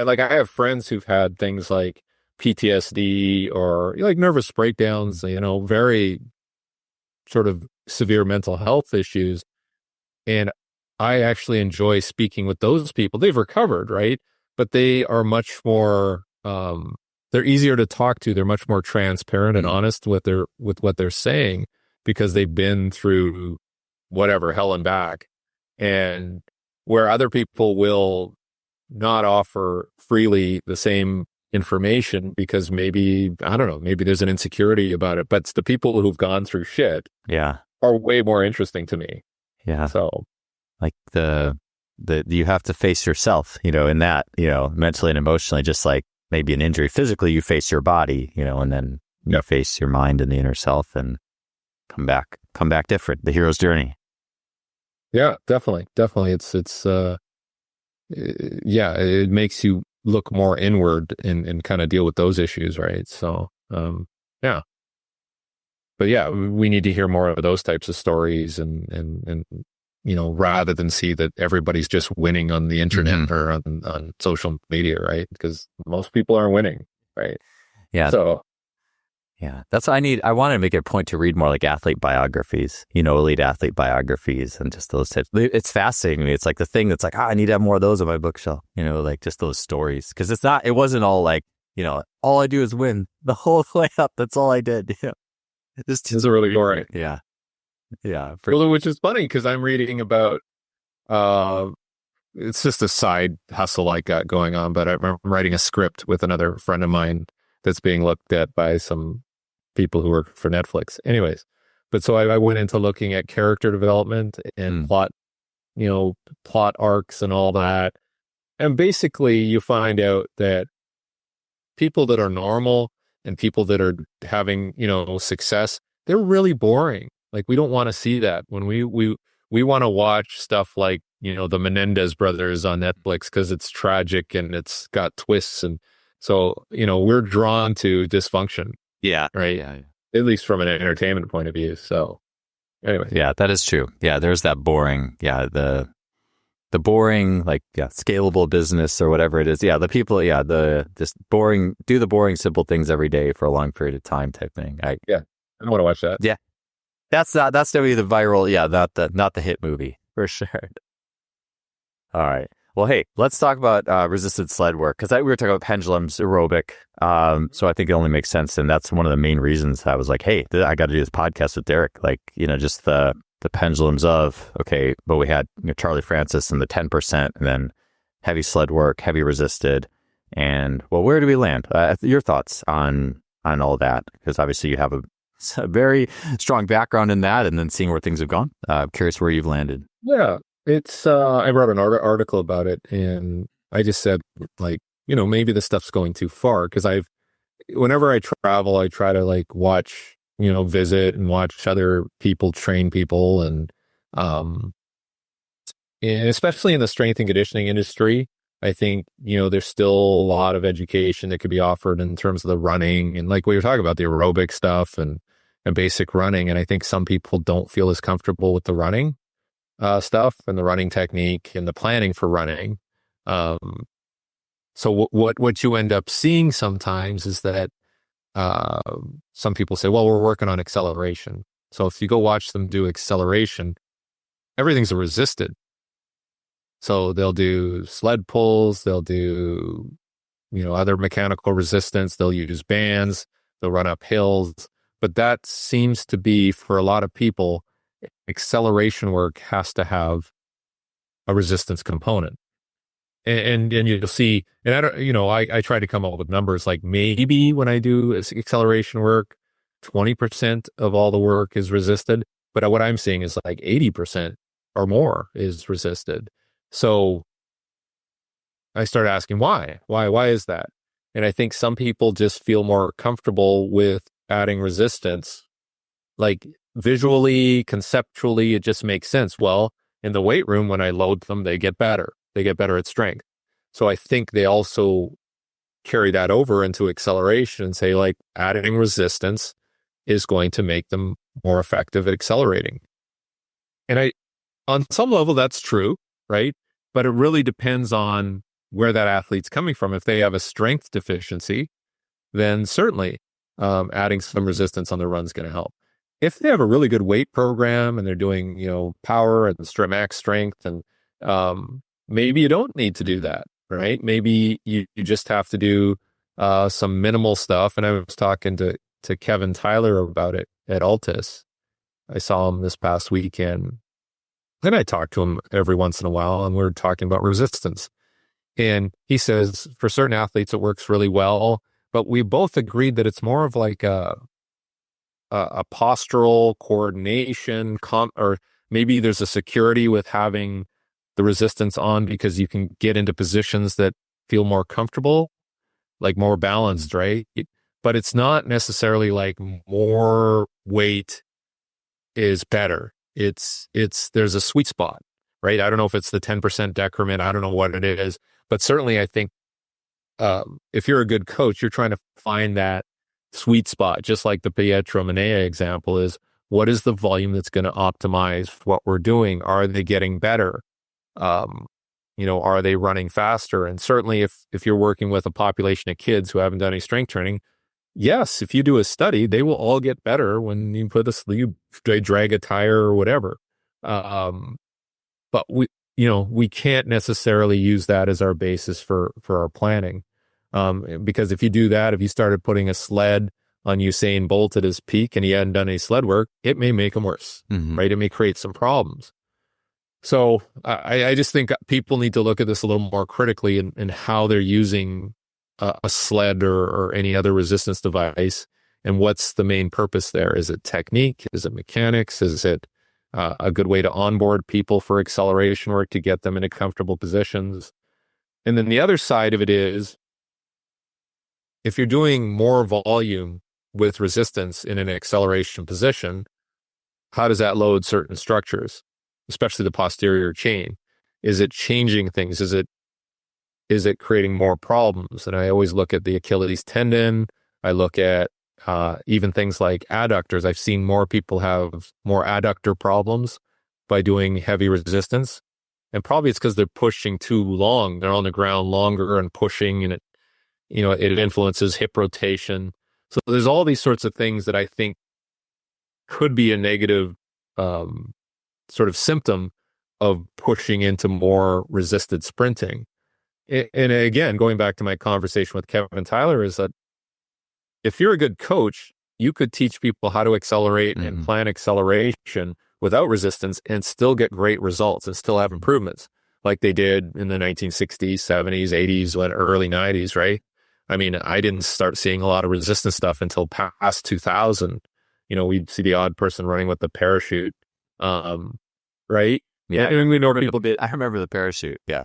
like I have friends who've had things like PTSD or like nervous breakdowns, very sort of severe mental health issues, and I actually enjoy speaking with those people. They've recovered, right? But they are much more, they're easier to talk to. They're much more transparent and honest with what they're saying because they've been through whatever, hell and back. And where other people will not offer freely the same information because maybe, I don't know, maybe there's an insecurity about it, but it's the people who've gone through shit are way more interesting to me. Yeah. So like the you have to face yourself, in that, mentally and emotionally, just like maybe an injury. Physically, you face your body, and then you face your mind and the inner self and come back different. The hero's journey. Yeah, definitely. It makes you look more inward and kind of deal with those issues, right? So, yeah. But yeah, we need to hear more of those types of stories and rather than see that everybody's just winning on the internet or on social media, right? Because most people aren't winning, right? Yeah. So, yeah, that's what I need. I want to make it a point to read more like athlete biographies, elite athlete biographies and just those types. It's fascinating to me. It's like the thing that's like, I need to have more of those on my bookshelf, like just those stories. Because it wasn't all like, all I do is win the whole way up. That's all I did. This is really boring. Yeah. Which is funny because I'm reading about it's just a side hustle I got going on, but I'm writing a script with another friend of mine that's being looked at by some people who work for Netflix. Anyways, but so I went into looking at character development and plot, plot arcs and all that. And basically you find out that people that are normal and people that are having, success, they're really boring. Like, we don't want to see that. When we want to watch stuff like, the Menendez brothers on Netflix because it's tragic and it's got twists. And so, we're drawn to dysfunction. Yeah. Right. Yeah. At least from an entertainment point of view. So anyway. Yeah, that is true. Yeah. There's that boring. Yeah. The boring, scalable business or whatever it is. Yeah. The people, just boring, do the boring, simple things every day for a long period of time type thing. I don't want to watch that. Yeah. That's definitely the viral. Yeah. Not the hit movie for sure. All right. Well, hey, let's talk about resisted sled work, because we were talking about pendulums, aerobic. So I think it only makes sense. And that's one of the main reasons I was like, hey, I got to do this podcast with Derek. Just the pendulums of, okay, but we had Charlie Francis and the 10% and then heavy sled work, heavy resisted. And well, where do we land? Your thoughts on all that? Because obviously you have a very strong background in that, and then seeing where things have gone. Curious where you've landed. Yeah. It's, I wrote an article about it, and I just said, maybe this stuff's going too far, because whenever I travel, I try to watch, visit and watch other people train people. And especially in the strength and conditioning industry, I think, there's still a lot of education that could be offered in terms of the running and like we were talking about, the aerobic stuff and basic running. And I think some people don't feel as comfortable with the running stuff and the running technique and the planning for running. So what you end up seeing sometimes is that some people say, well, we're working on acceleration. So if you go watch them do acceleration, everything's resisted. So they'll do sled pulls, they'll do, other mechanical resistance, they'll use bands, they'll run up hills. But that seems to be, for a lot of people, acceleration work has to have a resistance component. And you'll see, and I don't, I try to come up with numbers like maybe when I do acceleration work, 20% of all the work is resisted. But what I'm seeing is 80% or more is resisted. So I started asking why is that? And I think some people just feel more comfortable with adding resistance, visually, conceptually, it just makes sense. Well, in the weight room, when I load them, they get better. They get better at strength. So I think they also carry that over into acceleration and say, adding resistance is going to make them more effective at accelerating. And on some level, that's true, right? But it really depends on where that athlete's coming from. If they have a strength deficiency, then certainly adding some resistance on the run is going to help. If they have a really good weight program and they're doing, power and max strength, and maybe you don't need to do that, right? Maybe you just have to do some minimal stuff. And I was talking to Kevin Tyler about it at Altus. I saw him this past weekend, and I talk to him every once in a while, and we're talking about resistance. And he says for certain athletes it works really well, but we both agreed that it's more of a postural coordination, or maybe there's a security with having the resistance on because you can get into positions that feel more comfortable, more balanced, right? But it's not necessarily more weight is better. There's a sweet spot, right? I don't know if it's the 10% decrement. I don't know what it is, but certainly I think if you're a good coach, you're trying to find that sweet spot, just like the Pietro Manea example is, what is the volume that's going to optimize what we're doing? Are they getting better? Are they running faster? And certainly if you're working with a population of kids who haven't done any strength training, yes, if you do a study, they will all get better when you drag a tire or whatever. But we can't necessarily use that as our basis for our planning. Because if you do that, if you started putting a sled on Usain Bolt at his peak and he hadn't done any sled work, it may make him worse, right? It may create some problems. So I just think people need to look at this a little more critically in how they're using a sled or any other resistance device, and what's the main purpose there. Is it technique? Is it mechanics? Is it a good way to onboard people for acceleration work to get them into comfortable positions? And then the other side of it is, if you're doing more volume with resistance in an acceleration position, how does that load certain structures, especially the posterior chain? Is it changing things? Is it creating more problems? And I always look at the Achilles tendon. I look at even things like adductors. I've seen more people have more adductor problems by doing heavy resistance. And probably it's because they're pushing too long. They're on the ground longer and pushing, and it influences hip rotation. So there's all these sorts of things that I think could be a negative sort of symptom of pushing into more resisted sprinting. And again, going back to my conversation with Kevin Tyler, is that if you're a good coach, you could teach people how to accelerate and plan acceleration without resistance and still get great results and still have improvements like they did in the 1960s, 70s, 80s, early 90s, right? I mean, I didn't start seeing a lot of resistance stuff until past 2000. We'd see the odd person running with the parachute, right? Yeah, I mean, we know people did. I remember the parachute. Yeah.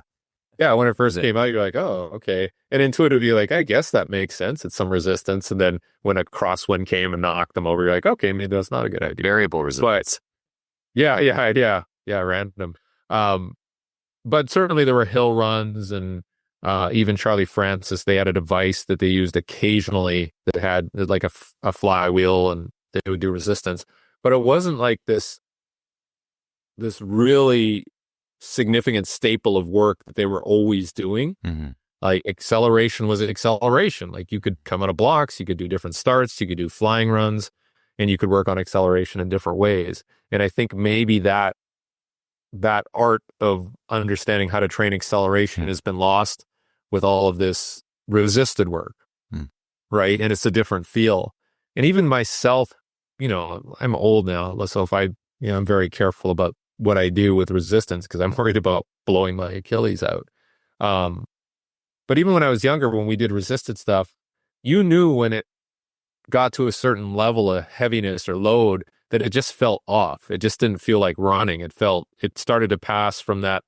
Yeah, when it first came out, you're like, oh, okay. And intuitively, you're like, I guess that makes sense. It's some resistance. And then when a crosswind came and knocked them over, you're like, okay, maybe that's not a good idea. Variable resistance. But yeah, random. But certainly there were hill runs, and even Charlie Francis, they had a device that they used occasionally that had like a flywheel, and they would do resistance. But it wasn't like this really significant staple of work that they were always doing. Like acceleration was acceleration. Like you could come out of blocks, you could do different starts, you could do flying runs, and you could work on acceleration in different ways. And I think maybe that art of understanding how to train acceleration has been lost with all of this resisted work, right? And it's a different feel. And even myself, I'm old now, so if I'm very careful about what I do with resistance because I'm worried about blowing my Achilles out. But even when I was younger, when we did resisted stuff, you knew when it got to a certain level of heaviness or load that it just felt off. It just didn't feel like running. It started to pass from that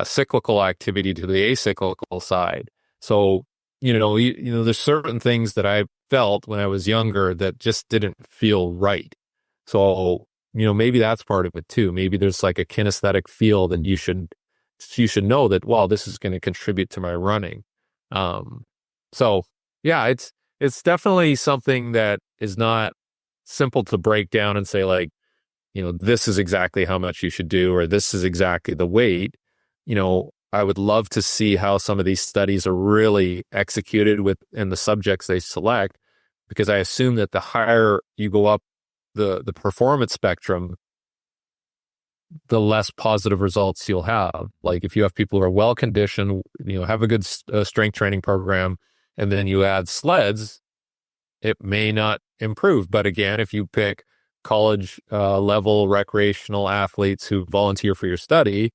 cyclical activity to the acyclical side. So, there's certain things that I felt when I was younger that just didn't feel right. So, maybe that's part of it too. Maybe there's like a kinesthetic feel that you should know that, well, this is going to contribute to my running. So yeah, it's definitely something that is not simple to break down and say like, this is exactly how much you should do, or this is exactly the weight. I would love to see how some of these studies are really executed in the subjects they select, because I assume that the higher you go up the performance spectrum, the less positive results you'll have. Like if you have people who are well conditioned, have a good strength training program, and then you add sleds, it may not improve. But again, if you pick college level recreational athletes who volunteer for your study,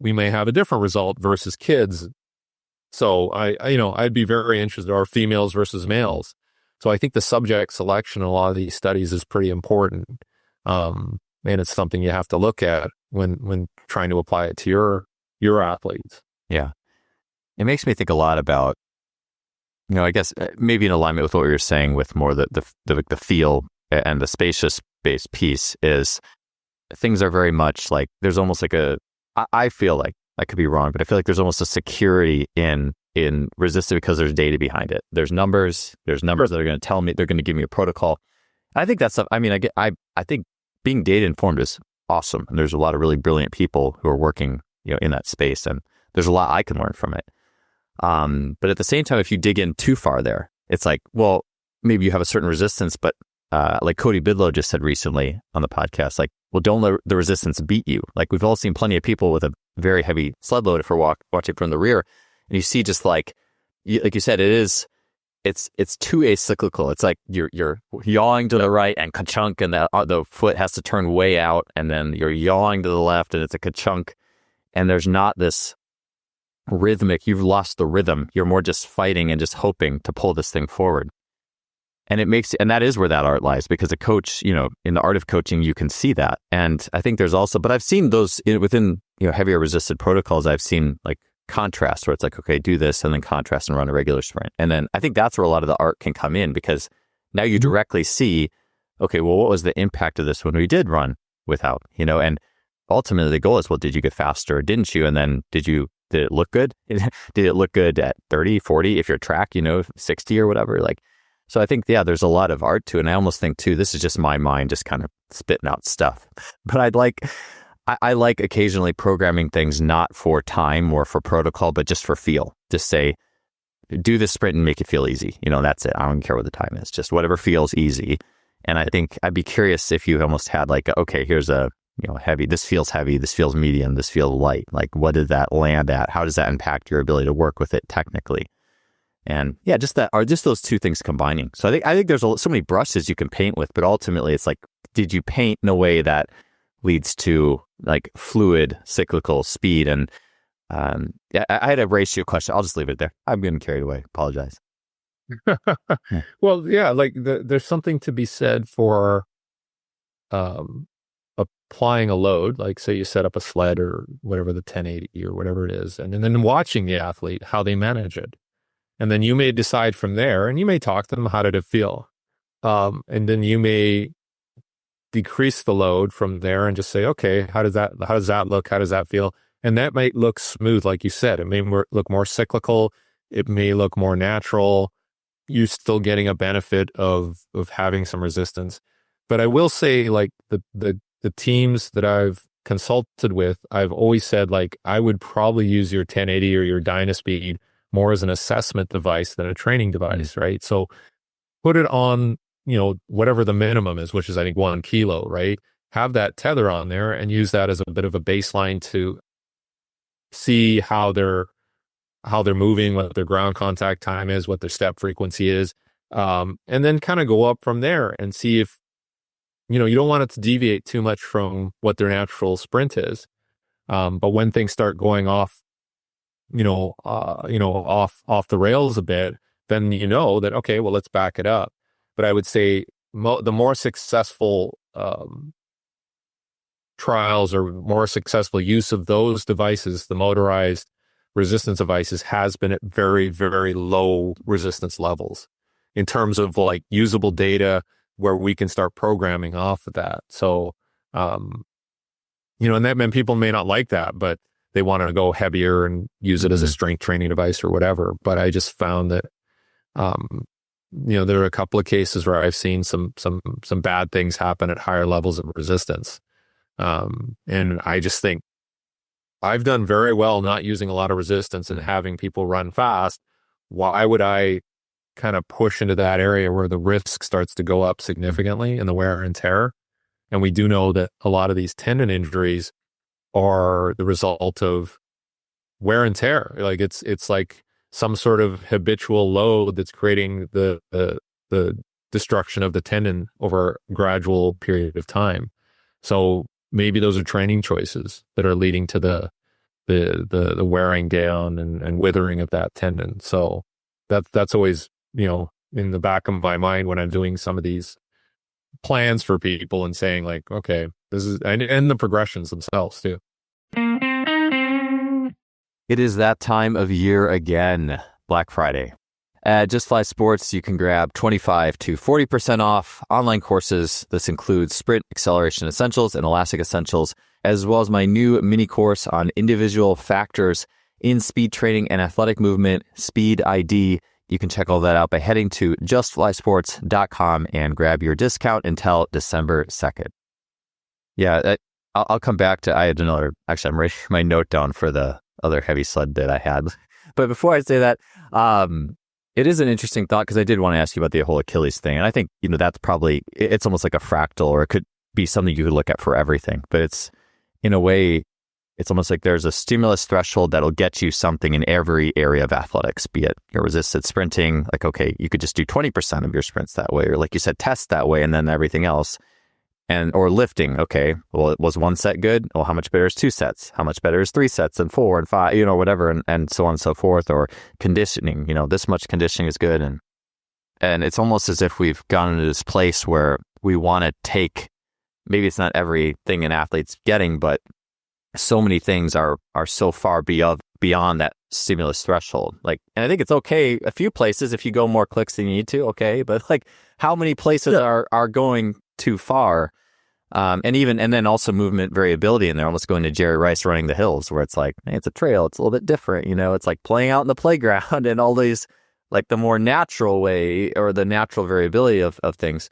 we may have a different result versus kids. So I'd be very interested, or females versus males. So I think the subject selection in a lot of these studies is pretty important. And it's something you have to look at when trying to apply it to your athletes. Yeah. It makes me think a lot about, I guess maybe in alignment with what we were saying with more the feel and the spacious based piece is things are very much like there's almost like I feel like, I could be wrong, but I feel like there's almost a security in resistance because there's data behind it. There's numbers that are going to tell me, they're going to give me a protocol. I think that's, I think being data informed is awesome. And there's a lot of really brilliant people who are working, in that space, and there's a lot I can learn from it. But at the same time, if you dig in too far there, it's like, well, maybe you have a certain resistance, but like Cody Bidlow just said recently on the podcast, like, well, don't let the resistance beat you. Like we've all seen plenty of people with a very heavy sled load if we're watching from the rear, and you see just like you said, it is it's too acyclical. It's like you're yawing to the right and ka-chunk, and the foot has to turn way out, and then you're yawing to the left and it's a ka-chunk, and there's not this rhythmic. You've lost the rhythm. You're more just fighting and just hoping to pull this thing forward. And that is where that art lies, because a coach, in the art of coaching, you can see that. And I think there's also, but I've seen those within, heavier resisted protocols. I've seen like contrast where it's like, okay, do this and then contrast and run a regular sprint. And then I think that's where a lot of the art can come in, because now you directly see, okay, well, what was the impact of this when we did run without, and ultimately the goal is, well, did you get faster or didn't you? And then did it look good? Did it look good at 30, 40, if you're track, 60 or whatever? So I think, there's a lot of art to it. And I almost think too, this is just my mind just kind of spitting out stuff, but I like occasionally programming things not for time or for protocol, but just for feel. Just say, do this sprint and make it feel easy. That's it. I don't care what the time is. Just whatever feels easy. And I think I'd be curious if you almost had like, okay, here's a, heavy. This feels heavy. This feels medium. This feels light. Like, what did that land at? How does that impact your ability to work with it technically? And just those two things combining. So I think there's so many brushes you can paint with, but ultimately it's like, did you paint in a way that leads to like fluid, cyclical speed? And I had a ratio question. I'll just leave it there. I'm getting carried away. Apologize. Well, like there's something to be said for applying a load. Like, say you set up a sled or whatever, the 1080 or whatever it is, and then watching the athlete, how they manage it. And then you may decide from there, and you may talk to them, how did it feel? And then you may decrease the load from there and just say, okay, how does that look? How does that feel? And that might look smooth, like you said. It may look more cyclical. It may look more natural. You're still getting a benefit of having some resistance. But I will say, like the teams that I've consulted with, I've always said, like, I would probably use your 1080 or your Dynaspeed more as an assessment device than a training device, right? So put it on, whatever the minimum is, which is, I think, 1 kilo, right? Have that tether on there and use that as a bit of a baseline to see how they're moving, what their ground contact time is, what their step frequency is. And then kind of go up from there and see if, you don't want it to deviate too much from what their natural sprint is. But when things start going off, off the rails a bit, then that, okay, well, let's back it up. But I would say the more successful trials or more successful use of those devices, the motorized resistance devices, has been at very, very low resistance levels in terms of like usable data where we can start programming off of that. So, and that meant people may not like that, but they want to go heavier and use it as a strength training device or whatever. But I just found that, there are a couple of cases where I've seen some bad things happen at higher levels of resistance. And I just think I've done very well not using a lot of resistance and having people run fast. Why would I kind of push into that area where the risk starts to go up significantly in the wear and tear? And we do know that a lot of these tendon injuries are the result of wear and tear. Like it's like some sort of habitual load that's creating the destruction of the tendon over a gradual period of time. So maybe those are training choices that are leading to the wearing down and withering of that tendon. So that's always, in the back of my mind when I'm doing some of these plans for people and saying, like, okay, this is, and the progressions themselves too. It is that time of year again, Black Friday. At Just Fly Sports, you can grab 25 to 40% off online courses. This includes Sprint Acceleration Essentials and Elastic Essentials, as well as my new mini course on individual factors in speed training and athletic movement, Speed ID. You can check all that out by heading to justflysports.com and grab your discount until December 2nd. Yeah, I'll come back to, I had another, actually, I'm writing my note down for the other heavy sled that I had. But before I say that, it is an interesting thought, because I did want to ask you about the whole Achilles thing. And I think, that's probably, it's almost like a fractal, or it could be something you could look at for everything. But it's, in a way, it's almost like there's a stimulus threshold that'll get you something in every area of athletics, be it your resisted sprinting, like, okay, you could just do 20% of your sprints that way, or like you said, test that way, and then everything else. Or lifting, okay, well, it was 1 set good? Well, how much better is 2 sets? How much better is 3 sets and 4 and 5, whatever, and so on and so forth. Or conditioning, this much conditioning is good. And it's almost as if we've gone into this place where we want to take, maybe it's not everything an athlete's getting, but so many things are so far beyond that stimulus threshold. Like, and I think it's okay a few places if you go more clicks than you need to, okay, but like how many places are going too far? And then also movement variability in there, almost going to Jerry Rice running the hills, where it's like, hey, it's a trail, it's a little bit different, it's like playing out in the playground and all these, like the more natural way or the natural variability of things.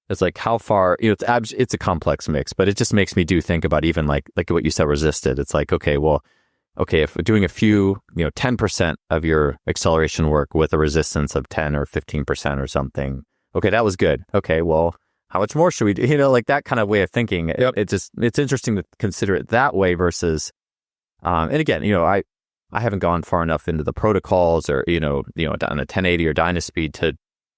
It's like how far, it's a complex mix, but it just makes me think about even like what you said, resisted. It's like, okay, if we're doing a few, 10% of your acceleration work with a resistance of 10 or 15% or something. Okay, that was good. Okay, well, how much more should we do? Like that kind of way of thinking. Yep. It's interesting to consider it that way versus, and again, I haven't gone far enough into the protocols or, on a 1080 or Dynaspeed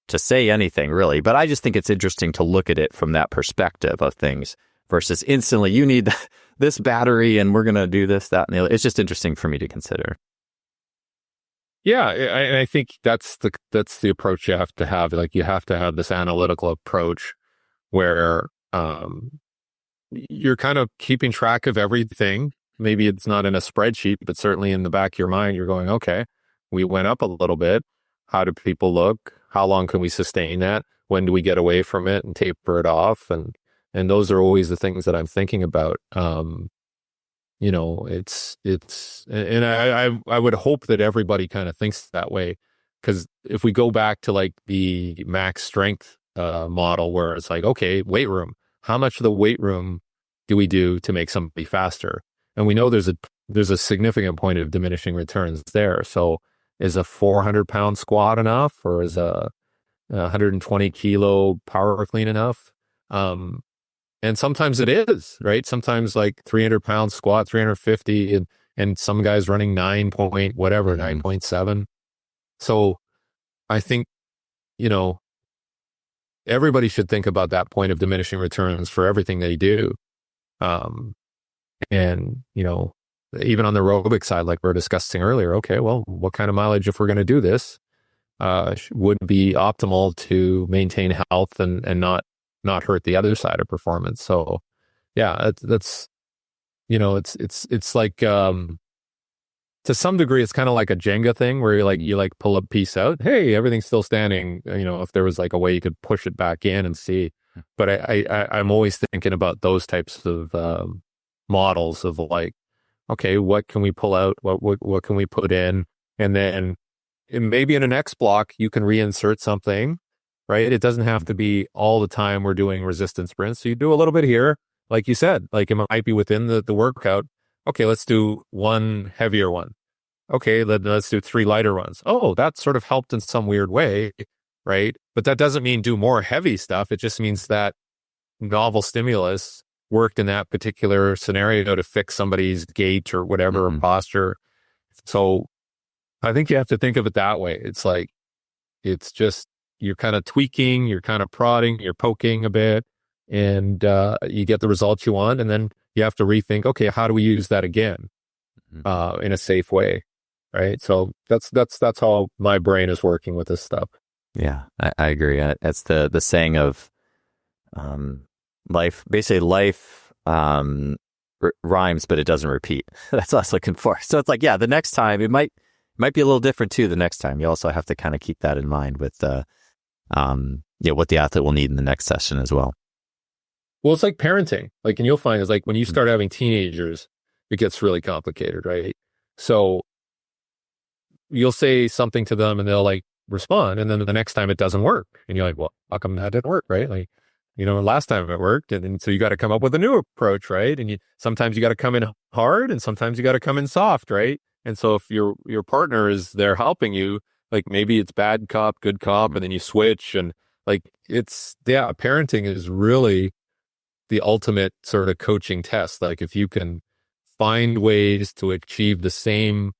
to say anything really, but I just think it's interesting to look at it from that perspective of things versus instantly, you need this battery and we're going to do this, that, and the other. It's just interesting for me to consider. Yeah, I think that's the approach you have to have. Like, you have to have this analytical approach where you're kind of keeping track of everything. Maybe it's not in a spreadsheet, but certainly in the back of your mind, you're going, okay, we went up a little bit. How do people look? How long can we sustain that? When do we get away from it and taper it off? And those are always the things that I'm thinking about. I would hope that everybody kind of thinks that way, because if we go back to like the max strength model, where it's like, okay, weight room, how much of the weight room do we do to make somebody faster? And we know there's a significant point of diminishing returns there. So is a 400-pound squat enough, or is a 120 kilo power clean enough? And sometimes it is, right? Sometimes like 300-pound squat, 350, and some guys running 9.7. So I think, everybody should think about that point of diminishing returns for everything they do. And, even on the aerobic side, like we were discussing earlier, okay, well, what kind of mileage, if we're going to do this, would be optimal to maintain health and not hurt the other side of performance. So yeah, that's it's like, to some degree, it's kind of like a Jenga thing where you pull a piece out. Hey, everything's still standing. If there was like a way you could push it back in and see, but I'm always thinking about those types of, models of like, okay, what can we pull out? What can we put in? And then maybe in an X block, you can reinsert something, right? It doesn't have to be all the time we're doing resistance sprints. So you do a little bit here, like you said, like it might be within the workout. Okay, let's do one heavier one. Okay, let's do 3 lighter ones. Oh, that sort of helped in some weird way, right? But that doesn't mean do more heavy stuff. It just means that novel stimulus worked in that particular scenario to fix somebody's gait or whatever, or posture. So I think you have to think of it that way. It's like, it's just, you're kind of tweaking, you're kind of prodding, you're poking a bit, and you get the results you want. And then you have to rethink, okay, how do we use that again in a safe way? Right. So that's how my brain is working with this stuff. Yeah, I agree. That's the saying of life, basically life rhymes, but it doesn't repeat. That's what I was looking for. So it's like, yeah, the next time it might be a little different too. The next time you also have to kind of keep that in mind with what the athlete will need in the next session as well. Well, it's like parenting. Like, and you'll find is like when you start having teenagers, it gets really complicated, right? So you'll say something to them and they'll like respond, and then the next time it doesn't work, and you're like, well, how come that didn't work, right? Like, last time it worked, and so you got to come up with a new approach, right? And sometimes you got to come in hard, and sometimes you got to come in soft, right? And so if your partner is there helping you, like maybe it's bad cop, good cop, and then you switch, and like parenting is really the ultimate sort of coaching test. Like if you can find ways to achieve the same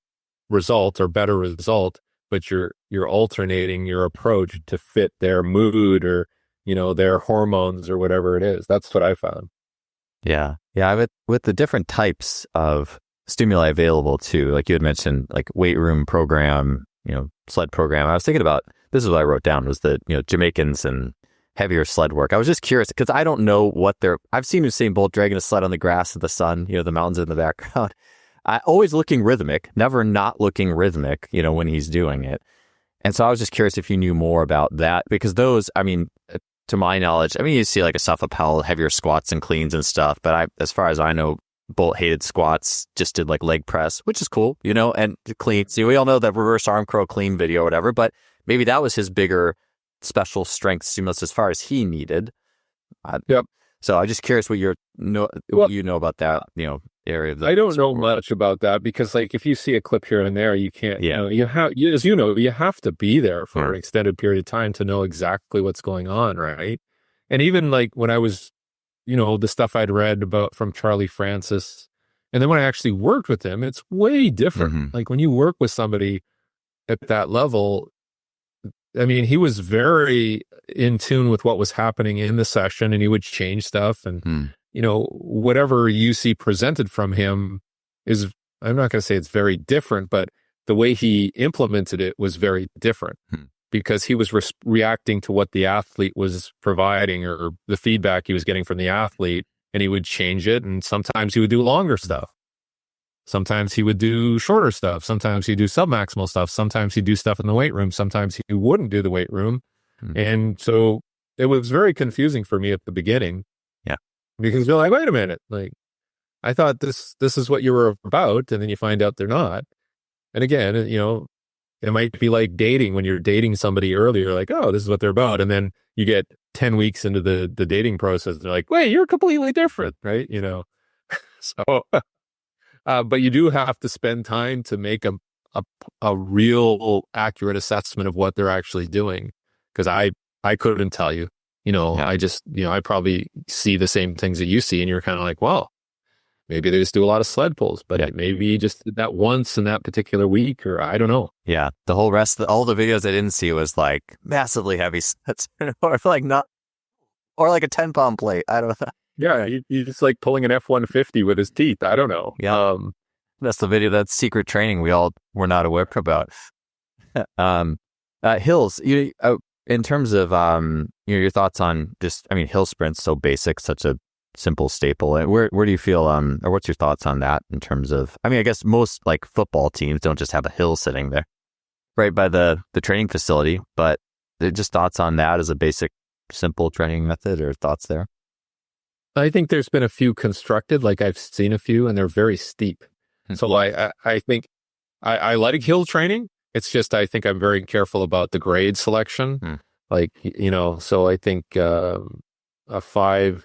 result or better result, but you're alternating your approach to fit their mood or, their hormones or whatever it is. That's what I found. Yeah. Yeah. With the different types of stimuli available too, like you had mentioned, like weight room program, sled program. I was thinking about, this is what I wrote down, was that, Jamaicans and heavier sled work. I was just curious because I don't know what I've seen Usain Bolt dragging a sled on the grass of the sun, the mountains in the background. Always looking rhythmic, never not looking rhythmic, when he's doing it. And so I was just curious if you knew more about that, because those, to my knowledge, you see like a Safa Powell, heavier squats and cleans and stuff. But as far as I know, Bolt hated squats, just did like leg press, which is cool, and cleans. We all know that reverse arm curl clean video or whatever, but maybe that was his bigger special strength stimulus as far as he needed. Yep. So I'm just curious what you know about that, area of the I don't know much about that because, like, if you see a clip here and there, you can't. Yeah. You have to be there for an extended period of time to know exactly what's going on, right? And even like when I was, the stuff I'd read about from Charlie Francis, and then when I actually worked with him, it's way different. Mm-hmm. Like when you work with somebody at that level, he was very in tune with what was happening in the session, and he would change stuff. And, whatever you see presented from him is, I'm not going to say it's very different, but the way he implemented it was very different because he was reacting to what the athlete was providing or the feedback he was getting from the athlete, and he would change it. And sometimes he would do longer stuff. Sometimes he would do shorter stuff. Sometimes he'd do submaximal stuff. Sometimes he'd do stuff in the weight room. Sometimes he wouldn't do the weight room. And so it was very confusing for me at the beginning. Yeah. Because you're like, wait a minute. Like, I thought this is what you were about. And then you find out they're not. And again, it might be like dating when you're dating somebody earlier, like, oh, this is what they're about. And then you get 10 weeks into the dating process. They're like, wait, you're completely different. Right. So, but you do have to spend time to make a real accurate assessment of what they're actually doing. Because I couldn't tell you, I just, I probably see the same things that you see, and you're kind of like, well, maybe they just do a lot of sled pulls, but maybe you just did that once in that particular week, or I don't know. Yeah. The whole rest, all the videos I didn't see was like massively heavy sleds, or like not, or like a 10-pound plate. I don't know. Yeah. He's just like pulling an F-150 with his teeth. I don't know. Yeah. That's the video, that's secret training we all were not aware about. Hills, in terms of, your thoughts on just, hill sprints, so basic, such a simple staple. Where do you feel, or what's your thoughts on that in terms of, I guess most like football teams don't just have a hill sitting there right by the training facility, but just thoughts on that as a basic, simple training method, or thoughts there? I think there's been a few constructed, like I've seen a few, and they're very steep. So I think I like hill training. It's just, I think I'm very careful about the grade selection. Like, so I think a 5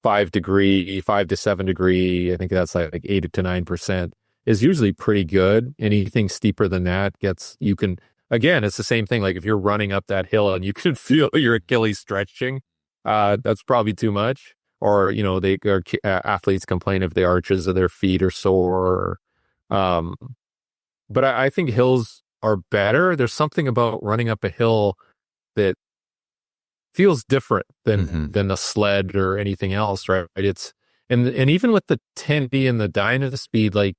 to 7 degree, I think that's like 8 to 9% is usually pretty good. Anything steeper than that again, it's the same thing. Like if you're running up that hill and you can feel your Achilles stretching, that's probably too much. Or, athletes complain if the arches of their feet are sore. But I think hills are better. There's something about running up a hill that feels different than a sled or anything else, right? It's and even with the 10D and the Dynaspeed, like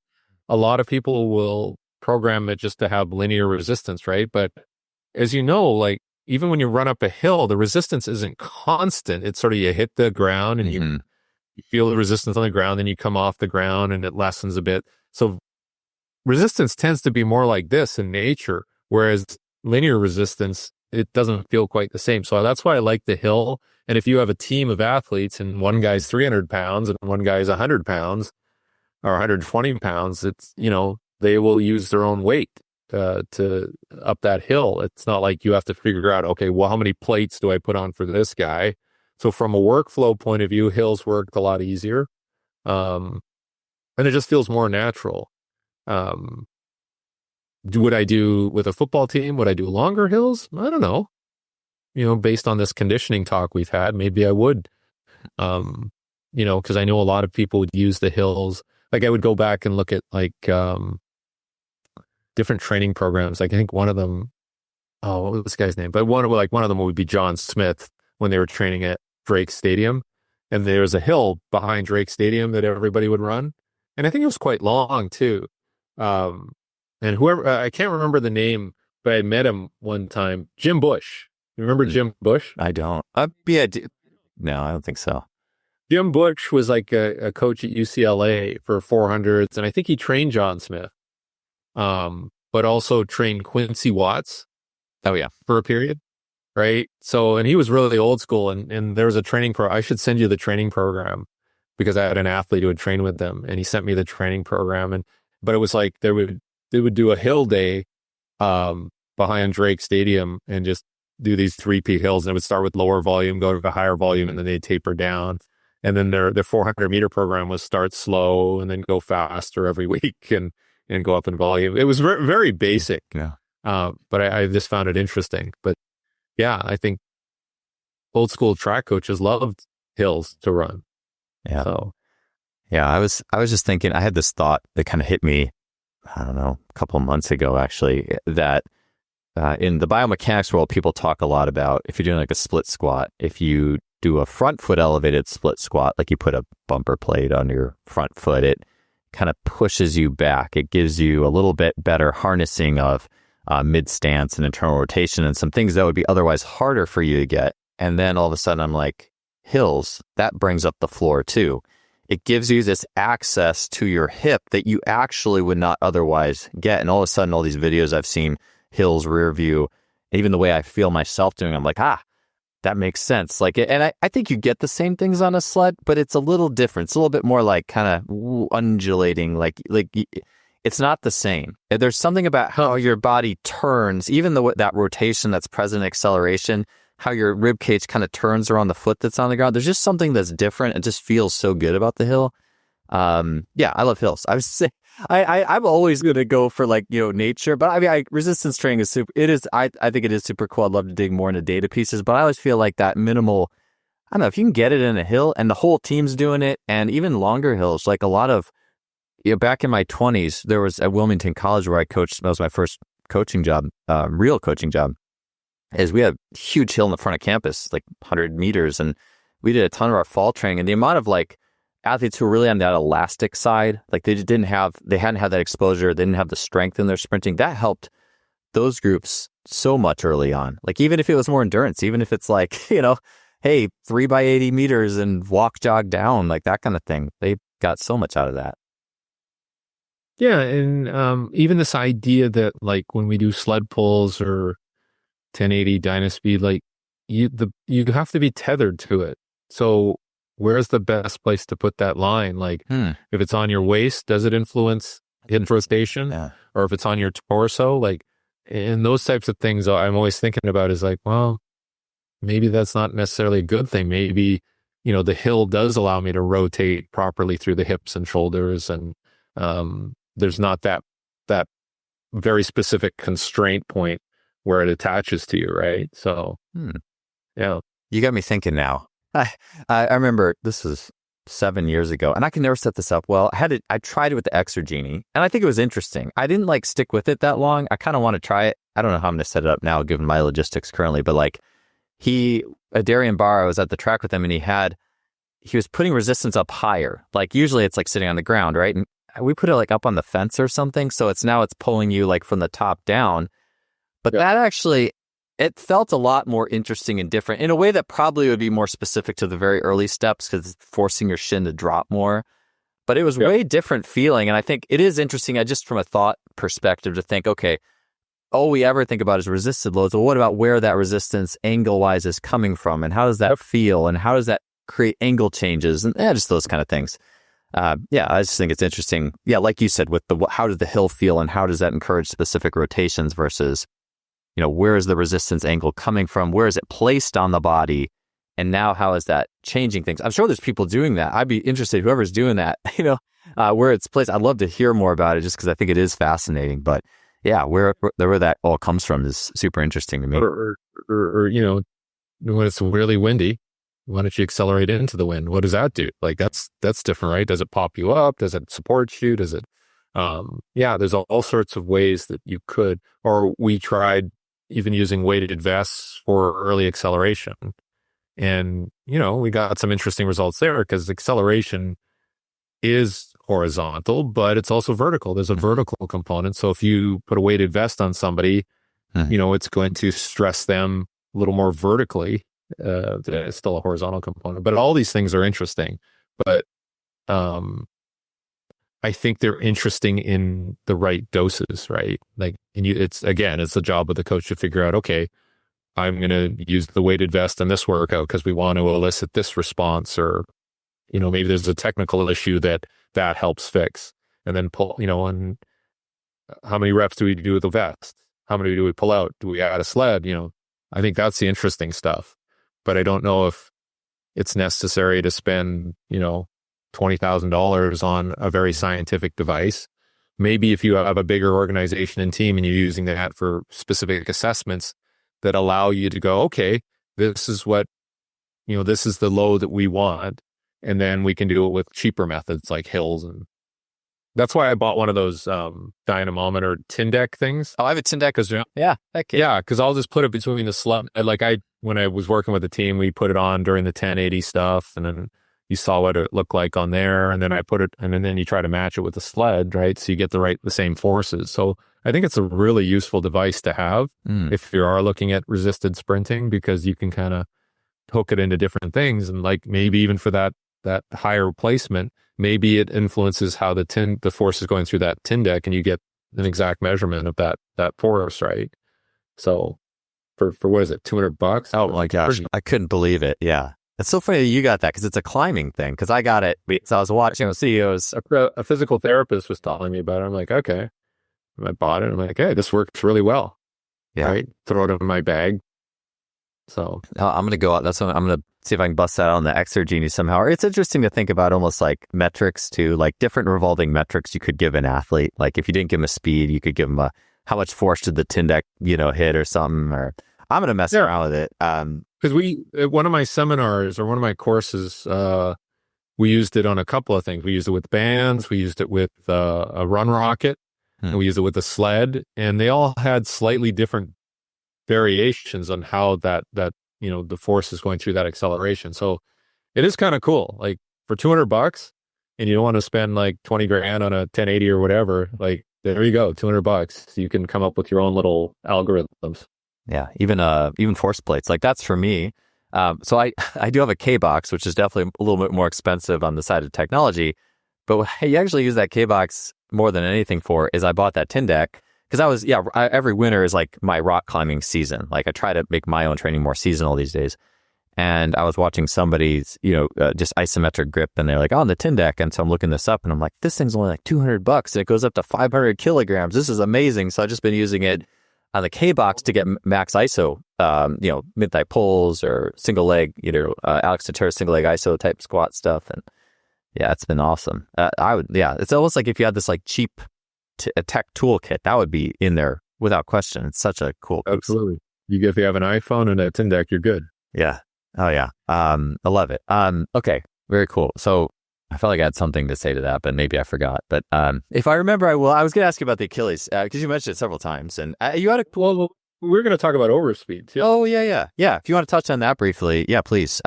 a lot of people will program it just to have linear resistance, right? But as you know, like even when you run up a hill, the resistance isn't constant. It's sort of, you hit the ground and you feel the resistance on the ground, then you come off the ground and it lessens a bit. So resistance tends to be more like this in nature, whereas linear resistance, it doesn't feel quite the same. So that's why I like the hill. And if you have a team of athletes and one guy's 300 pounds and one guy's 100 pounds or 120 pounds, it's, they will use their own weight to up that hill. It's not like you have to figure out, okay, well, how many plates do I put on for this guy? So from a workflow point of view, hills worked a lot easier. And it just feels more natural. Would I do with a football team? Would I do longer hills? I don't know. Based on this conditioning talk we've had, maybe I would. Because I know a lot of people would use the hills like I would go back and look at like different training programs. Like I think one of them, oh, what was this guy's name? But one of them would be John Smith when they were training at Drake Stadium. And there was a hill behind Drake Stadium that everybody would run. And I think it was quite long too. And whoever, I can't remember the name, but I met him one time, Jim Bush. You remember Jim Bush? I don't. No, I don't think so. Jim Bush was like a coach at UCLA for 400s. And I think he trained John Smith, but also trained Quincy Watts. Oh, yeah. For a period. Right. So, and he was really old school, and there was a training I should send you the training program because I had an athlete who would train with them, and he sent me the training program. But it was like they would do a hill day behind Drake Stadium and just do these 3-peat hills, and it would start with lower volume, go to a higher volume, and then they'd taper down. And then their 400-meter program was start slow and then go faster every week and go up in volume. It was very, very basic. Yeah. But I just found it interesting. But yeah, I think old school track coaches loved hills to run. Yeah. So, yeah, I was just thinking, I had this thought that kind of hit me, I don't know, a couple of months ago, actually, that in the biomechanics world, people talk a lot about if you're doing like a split squat, if you do a front foot elevated split squat, like you put a bumper plate on your front foot, it kind of pushes you back. It gives you a little bit better harnessing of mid stance and internal rotation and some things that would be otherwise harder for you to get. And then all of a sudden I'm like, hills, that brings up the floor too. It gives you this access to your hip that you actually would not otherwise get. And all of a sudden, all these videos I've seen, hills, rear view, even the way I feel myself doing, I'm like, that makes sense. Like, and I think you get the same things on a sled, but it's a little different. It's a little bit more like kind of undulating, like it's not the same. There's something about how your body turns, even that rotation that's present in acceleration, how your rib cage kind of turns around the foot that's on the ground. There's just something that's different. It just feels so good about the hill. Yeah, I love hills. I was saying, I'm always going to go for like, nature, but I mean, resistance training is super, I think it is super cool. I'd love to dig more into data pieces, but I always feel like that minimal, I don't know, if you can get it in a hill and the whole team's doing it, and even longer hills, like a lot of, back in my 20s, there was at Wilmington College where I coached. That was my first coaching job, real coaching job. Is we had a huge hill in the front of campus, like 100 meters, and we did a ton of our fall training. And the amount of like athletes who were really on that elastic side, like they hadn't had that exposure, they didn't have the strength in their sprinting. That helped those groups so much early on. Like even if it was more endurance, even if it's like, hey, 3 by 80 meters and walk, jog down, like that kind of thing. They got so much out of that. Yeah, and even this idea that like when we do sled pulls or 1080 Dynaspeed, like you have to be tethered to it. So where's the best place to put that line? Like if it's on your waist, does it influence hip rotation? Yeah. Or if it's on your torso, like, and those types of things I'm always thinking about is like, well, maybe that's not necessarily a good thing. Maybe, the hill does allow me to rotate properly through the hips and shoulders, and there's not that very specific constraint point where it attaches to you, right? So, yeah. You got me thinking now. I remember this was 7 years ago, and I can never set this up well. I tried it with the Exergenie, and I think it was interesting. I didn't like stick with it that long. I kind of want to try it. I don't know how I'm going to set it up now, given my logistics currently, but like Darian Barr, I was at the track with him, and he was putting resistance up higher. Like usually it's like sitting on the ground, right? And we put it like up on the fence or something. So it's pulling you like from the top down. But that actually, it felt a lot more interesting and different in a way that probably would be more specific to the very early steps because it's forcing your shin to drop more. But it was way different feeling. And I think it is interesting, just from a thought perspective, to think, okay, all we ever think about is resisted loads. Well, what about where that resistance angle-wise is coming from? And how does that feel? And how does that create angle changes? And just those kind of things. I just think it's interesting. Yeah, like you said, with how does the hill feel and how does that encourage specific rotations versus, where is the resistance angle coming from? Where is it placed on the body? And now how is that changing things? I'm sure there's people doing that. I'd be interested, whoever's doing that, where it's placed. I'd love to hear more about it just because I think it is fascinating. But yeah, where that all comes from is super interesting to me. Or when it's really windy, why don't you accelerate into the wind? What does that do? Like that's different, right? Does it pop you up? Does it support you? Does it, there's all sorts of ways that you could, or we tried even using weighted vests for early acceleration. And, we got some interesting results there because acceleration is horizontal, but it's also vertical. There's a vertical component. So if you put a weighted vest on somebody, it's going to stress them a little more vertically. It's still a horizontal component, but all these things are interesting. But I think they're interesting in the right doses, right? Like, and it's the job of the coach to figure out, okay, I'm going to use the weighted vest in this workout because we want to elicit this response, or, maybe there's a technical issue that helps fix. And then pull, and how many reps do we do with the vest? How many do we pull out? Do we add a sled? I think that's the interesting stuff. But I don't know if it's necessary to spend, $20,000 on a very scientific device. Maybe if you have a bigger organization and team and you're using that for specific assessments that allow you to go, okay, this is what, this is the load that we want. And then we can do it with cheaper methods like hills. And that's why I bought one of those dynamometer Tyndek things. Oh, I have a Tyndek. Yeah. Because I'll just put it between the sled. Like when I was working with the team, we put it on during the 1080 stuff, and then you saw what it looked like on there, and then I put it, and then you try to match it with the sled, right? So you get the same forces. So I think it's a really useful device to have if you are looking at resisted sprinting, because you can kind of hook it into different things, and like maybe even for that higher placement, maybe it influences how the force is going through that Tyndek, and you get an exact measurement of that force, right? So for what is it, $200? Oh my gosh, I couldn't believe it. Yeah. It's so funny that you got that, because it's a climbing thing. Because I got it. So I was watching CEOs. A physical therapist was telling me about it. I'm like, okay. And I bought it. I'm like, hey, this works really well. Yeah. Right? Throw it in my bag. So I'm going to go out. That's what I'm going to see if I can bust that out on the Exergenie somehow. It's interesting to think about almost like metrics too, like different revolving metrics you could give an athlete. Like if you didn't give him a speed, you could give him how much force did the Tyndek, hit or something. Or I'm going to mess around with it. Because one of my seminars or one of my courses, we used it on a couple of things. We used it with bands. We used it with a run rocket. And we used it with a sled. And they all had slightly different variations on how that the force is going through that acceleration. So it is kind of cool. Like for $200, and you don't want to spend like 20 grand on a 1080 or whatever, like there you go, $200. You can come up with your own little algorithms. Yeah, even force plates, like that's for me. So I do have a K-box, which is definitely a little bit more expensive on the side of technology. But what I actually use that K-box more than anything for is I bought that Tyndek because every winter is like my rock climbing season. Like I try to make my own training more seasonal these days. And I was watching somebody's, just isometric grip, and they're like, on the Tyndek. And so I'm looking this up, and I'm like, this thing's only like $200, and it goes up to 500 kilograms. This is amazing. So I've just been using it on the K-box to get max ISO, mid-thigh pulls or single leg, Alex Tentura's single leg ISO type squat stuff. And yeah, it's been awesome. It's almost like if you had this like cheap tech toolkit, that would be in there without question. It's such a cool piece. Absolutely. If you have an iPhone and a Tyndek, you're good. Yeah. Oh yeah. I love it. Okay. Very cool. So I felt like I had something to say to that, but maybe I forgot. But if I remember, I will. I was going to ask you about the Achilles because you mentioned it several times, and you had Well, we're going to talk about overspeed too. Oh yeah. If you want to touch on that briefly, yeah, please.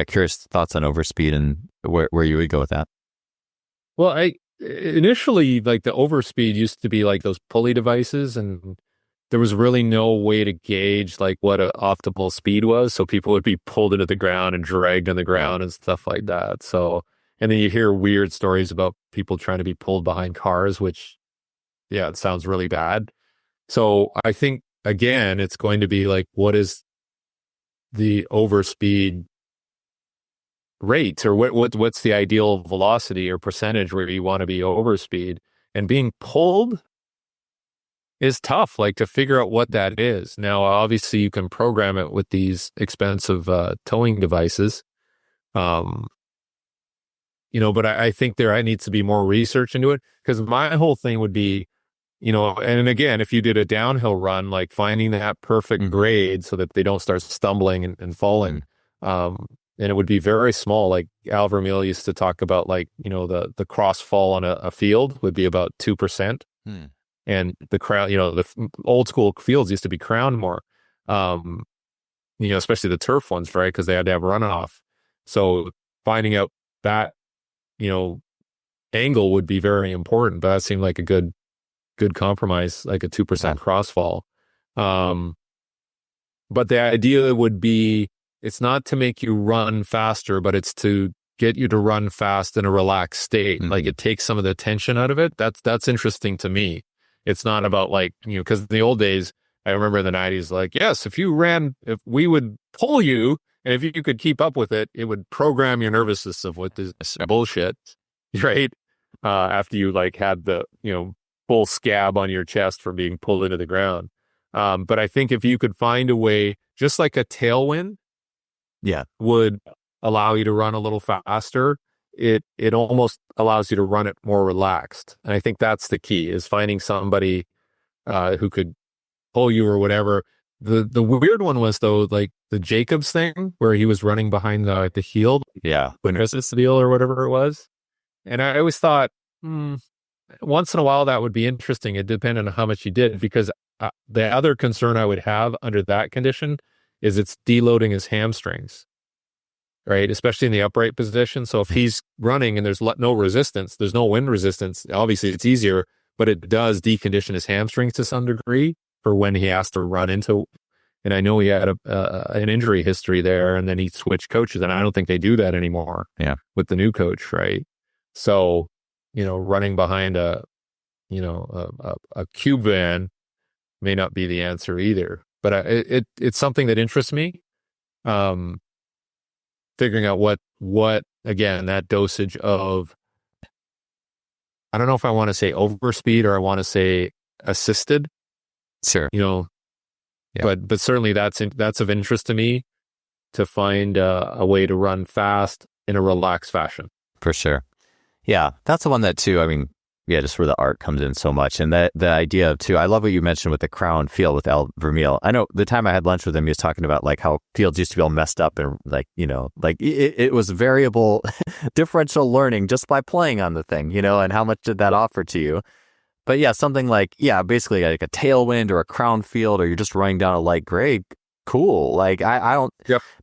Curious thoughts on overspeed and where you would go with that. Well, I initially like the overspeed used to be like those pulley devices, and there was really no way to gauge like what an optimal speed was. So people would be pulled into the ground and dragged on the ground and stuff like that. So. And then you hear weird stories about people trying to be pulled behind cars, which, yeah, it sounds really bad. So I think, again, it's going to be like, what is the overspeed rate, or what's the ideal velocity or percentage where you want to be overspeed? And being pulled is tough, like to figure out what that is. Now, obviously, you can program it with these expensive towing devices. But I think there needs to be more research into it, because my whole thing would be, and again, if you did a downhill run, like finding that perfect grade so that they don't start stumbling and falling. and it would be very small. Like Al Vermeil used to talk about, like, the cross fall on a field would be about 2%. And the crown, the old school fields used to be crowned more, especially the turf ones, right? Because they had to have runoff. So finding out that, angle would be very important, but that seemed like a good compromise, like a 2% cross fall. But the idea would be, it's not to make you run faster, but it's to get you to run fast in a relaxed state. Like it takes some of the tension out of it. That's interesting to me. It's not about like, because in the old days, I remember in the 90s, like, yes, if we would pull you, and if you could keep up with it, it would program your nervous system with this bullshit, right? After you like had the, full scab on your chest from being pulled into the ground. But I think if you could find a way, just like a tailwind, would allow you to run a little faster, it almost allows you to run it more relaxed. And I think that's the key, is finding somebody who could pull you or whatever. The weird one was, though, like the Jacobs thing, where he was running behind the heel, when resistance deal or whatever it was. And I always thought, once in a while that would be interesting. It depended on how much you did, because the other concern I would have under that condition is it's deloading his hamstrings, right? Especially in the upright position. So if he's running and there's no resistance, there's no wind resistance, obviously it's easier, but it does decondition his hamstrings to some degree for when he has to run into. And I know he had an injury history there, and then he switched coaches, and I don't think they do that anymore. With the new coach, right? So, running behind a cube van may not be the answer either. But it's something that interests me. Figuring out what again, that dosage of, I don't know if I want to say overspeed or I want to say assisted. Sure. But certainly that's of interest to me, to find a way to run fast in a relaxed fashion. For sure. Yeah, that's the one that too, I mean, just where the art comes in so much. And the idea of too, I love what you mentioned with the crown field with Al Vermeil. I know the time I had lunch with him, he was talking about like how fields used to be all messed up, and like, like it was variable differential learning just by playing on the thing, and how much did that offer to you? But yeah, something like, basically like a tailwind or a crown field, or you're just running down a light grade. Cool. Like I don't,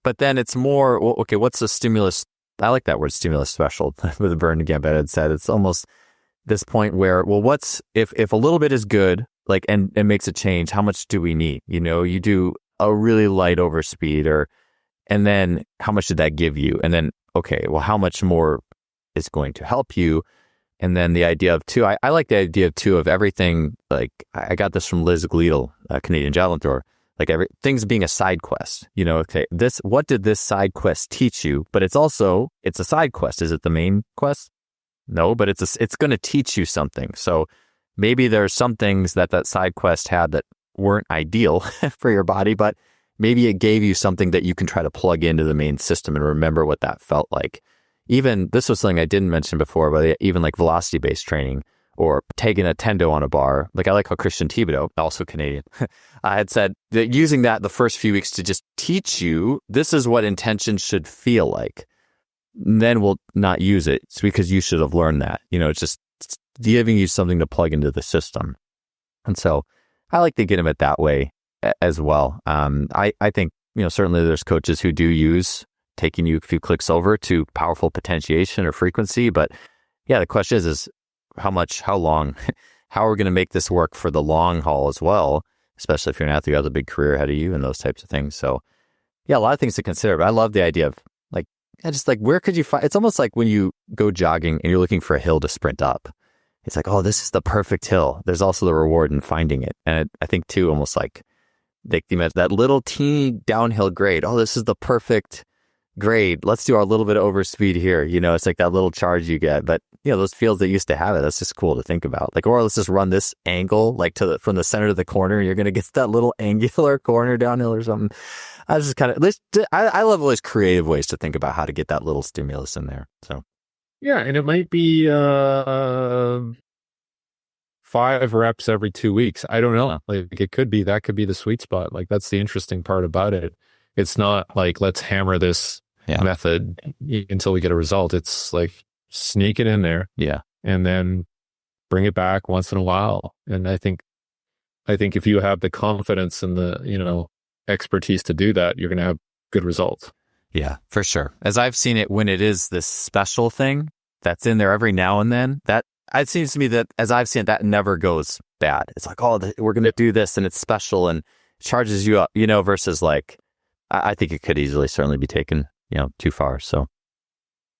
but then it's more, well, okay, what's the stimulus? I like that word, stimulus threshold with Vern Gambetta had said. It's almost this point where, well, what's, if a little bit is good, like, and makes a change, how much do we need? You do a really light overspeed, and then how much did that give you? And then, okay, well, how much more is going to help you? And then the idea of too, I like the idea of too, of everything, like I got this from Liz Gleedle, a Canadian javelin thrower, like things being a side quest, okay, what did this side quest teach you? But it's a side quest. Is it the main quest? No, but it's going to teach you something. So maybe there's some things that side quest had that weren't ideal for your body, but maybe it gave you something that you can try to plug into the main system and remember what that felt like. Even, this was something I didn't mention before, but even like velocity-based training or taking a tendo on a bar. Like I like how Christian Thibodeau, also Canadian, I had said that using that the first few weeks to just teach you, this is what intention should feel like. Then we'll not use it. It's because you should have learned that. It's just giving you something to plug into the system. And so I like to get them it that way as well. I think, certainly there's coaches who do use taking you a few clicks over to powerful potentiation or frequency. But yeah, the question is how long, how are we going to make this work for the long haul as well, especially if you're an athlete who has a big career ahead of you and those types of things. So yeah, a lot of things to consider, but I love the idea of like, just like, where could you find, it's almost like when you go jogging and you're looking for a hill to sprint up. It's like, oh, this is the perfect hill. There's also the reward in finding it. And I think too, almost like that little teeny downhill grade. Oh, this is the perfect grade. Let's do our little bit of overspeed here. It's like that little charge you get. But those fields that used to have it, that's just cool to think about. Like, or let's just run this angle, like from the center to the corner. You're going to get that little angular corner downhill or something. I was just kind of, I love all these creative ways to think about how to get that little stimulus in there. So. Yeah. And it might be 5 reps every 2 weeks. I don't know. Like that could be the sweet spot. Like that's the interesting part about it. It's not like, let's hammer this method until we get a result. It's like sneak it in there, and then bring it back once in a while. And I think if you have the confidence and the expertise to do that, you're going to have good results. Yeah, for sure. As I've seen it, when it is this special thing that's in there every now and then, that it seems to me that as I've seen it, that never goes bad. It's like, oh, we're going to do this and it's special and charges you up, versus like, I think it could easily certainly be taken, too far. So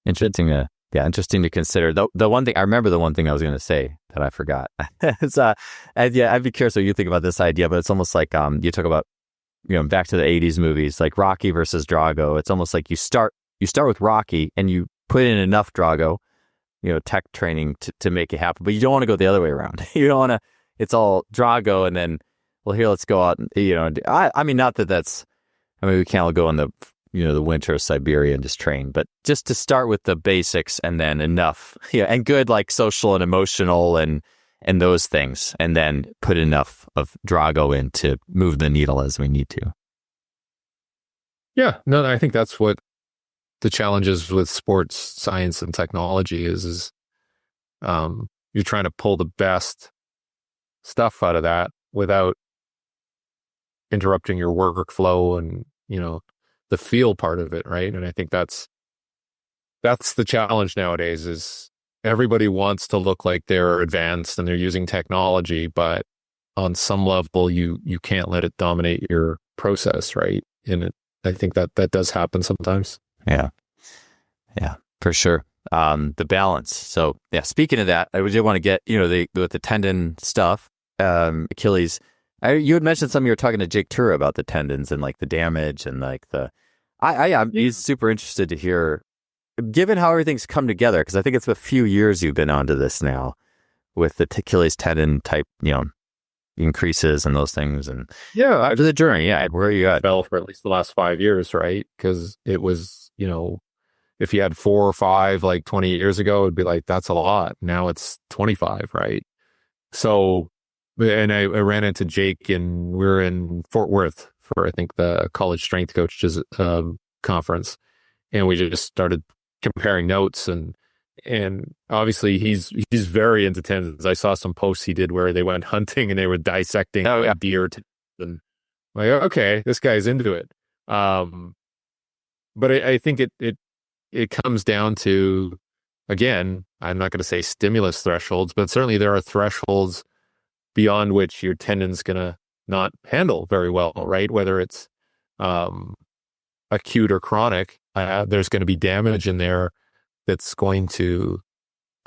interesting to consider. The one thing, I remember the one thing I was going to say that I forgot. It's, I'd be curious what you think about this idea, but it's almost like, you talk about, back to the 80s movies, like Rocky versus Drago. It's almost like you start with Rocky and you put in enough Drago, tech training to make it happen, but you don't want to go the other way around. You don't want to, it's all Drago and then, well, here, let's go out and, I mean, not that that's, I mean, we can't all go in the, the winter of Siberia and just train, but just to start with the basics and then enough, and good, like social and emotional and those things, and then put enough of Drago in to move the needle as we need to. Yeah, no, I think that's what the challenges with sports science and technology is you're trying to pull the best stuff out of that without interrupting your workflow and, the feel part of it, right? And I think that's the challenge nowadays is everybody wants to look like they're advanced and they're using technology, but on some level you can't let it dominate your process, right? And I think that does happen sometimes. Yeah, for sure. The balance. So speaking of that, I did want to get, with the tendon stuff, Achilles, you had mentioned something, you were talking to Jake Tura about the tendons and like the damage and like I'm super interested to hear, given how everything's come together, because I think it's a few years you've been onto this now with the Achilles tendon type, increases and those things. And after the journey, where are you at? Fell for at least the last 5 years, right? Because it was, if you had 4 or 5, like 20 years ago, it'd be like, that's a lot. Now it's 25, right? So, and I ran into Jake and we were in Fort Worth for, I think, the college strength coaches conference. And we just started comparing notes and obviously he's very into tendons. I saw some posts he did where they went hunting and they were dissecting deer and like, okay, this guy's into it. But I think it comes down to, again, I'm not going to say stimulus thresholds, but certainly there are thresholds beyond which your tendon's going to not handle very well, right? Whether it's acute or chronic, there's going to be damage in there that's going to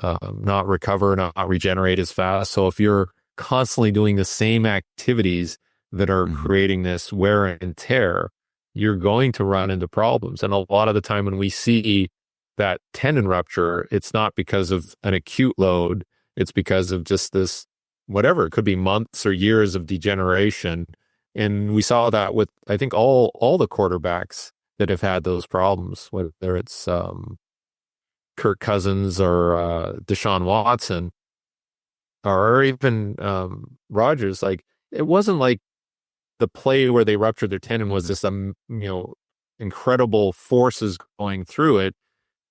not recover, not regenerate as fast. So if you're constantly doing the same activities that are creating this wear and tear, you're going to run into problems. And a lot of the time when we see that tendon rupture, it's not because of an acute load, it's because of just this, whatever, it could be months or years of degeneration. And we saw that with, I think, all the quarterbacks that have had those problems, whether it's Kirk Cousins or Deshaun Watson or even Rodgers. Like, it wasn't like the play where they ruptured their tendon was this incredible forces going through it.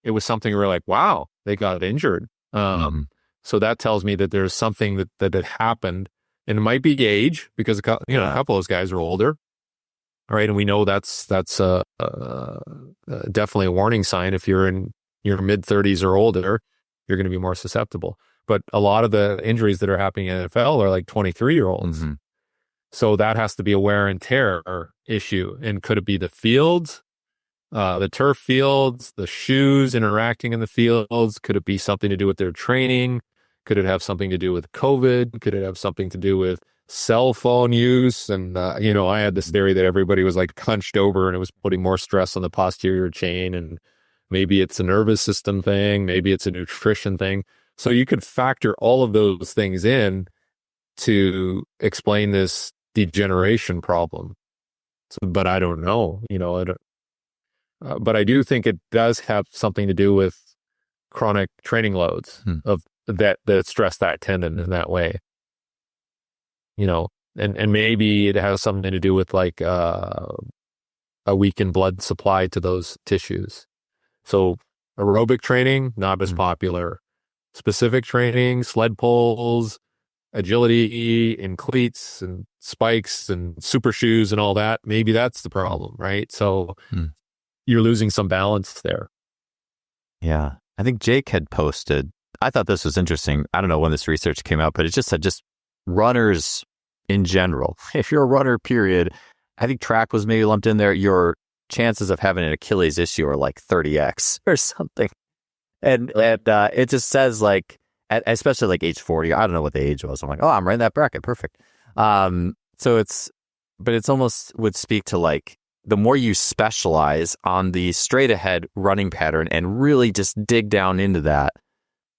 It was something where like, wow, they got injured. So that tells me that there's something that had happened, and it might be age because a couple of those guys are older, right? And we know that's definitely a warning sign. If you're in your mid 30s or older, you're going to be more susceptible. But a lot of the injuries that are happening in the NFL are like 23-year-olds. So that has to be a wear and tear issue. And could it be the fields, the turf fields, the shoes interacting in the fields? Could it be something to do with their training? Could it have something to do with COVID? Could it have something to do with cell phone use? And, I had this theory that everybody was like hunched over and it was putting more stress on the posterior chain. And maybe it's a nervous system thing. Maybe it's a nutrition thing. So you could factor all of those things in to explain this degeneration problem. So, but I don't know, but I do think it does have something to do with chronic training loads of that stress that tendon in that way, and maybe it has something to do with like a weakened blood supply to those tissues. So aerobic training, not as popular. Specific training, sled poles, agility in cleats and spikes and super shoes and all that, maybe that's the problem, right? So you're losing some balance there. Yeah. I think Jake had posted, I thought this was interesting. I don't know when this research came out, but it just said just runners in general. If you're a runner, period, I think track was maybe lumped in there. Your chances of having an Achilles issue are like 30x or something. And it just says like, especially like age 40, I don't know what the age was. I'm like, oh, I'm right in that bracket. Perfect. So it's almost would speak to like the more you specialize on the straight ahead running pattern and really just dig down into that,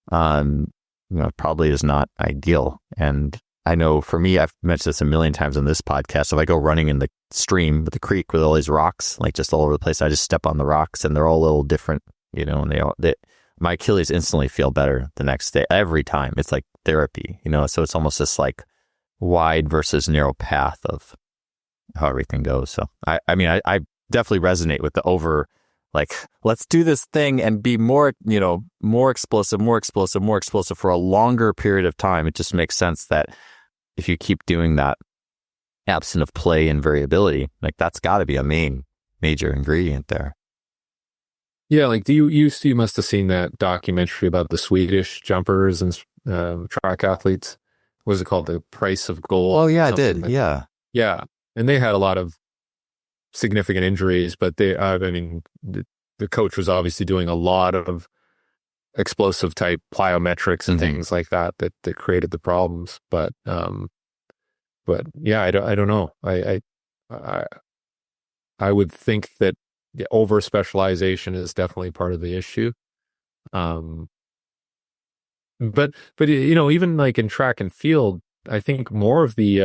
probably is not ideal. And I know for me, I've mentioned this a million times on this podcast. If I go running in the stream, the creek with all these rocks, like just all over the place, I just step on the rocks and they're all a little different, and my Achilles instantly feel better the next day. Every time. It's like therapy, so it's almost this like wide versus narrow path of how everything goes. So I definitely resonate with the over, like, let's do this thing and be more explosive for a longer period of time. It just makes sense that if you keep doing that, absent of play and variability, like that's got to be a major ingredient there. Yeah, like you must have seen that documentary about the Swedish jumpers and track athletes. What was it called? The Price of Gold? Oh, yeah, I did. Yeah. Yeah. And they had a lot of significant injuries, but the coach was obviously doing a lot of explosive type plyometrics and things like that created the problems. But yeah, I don't know. I would think that the over specialization is definitely part of the issue. But even like in track and field, I think more of the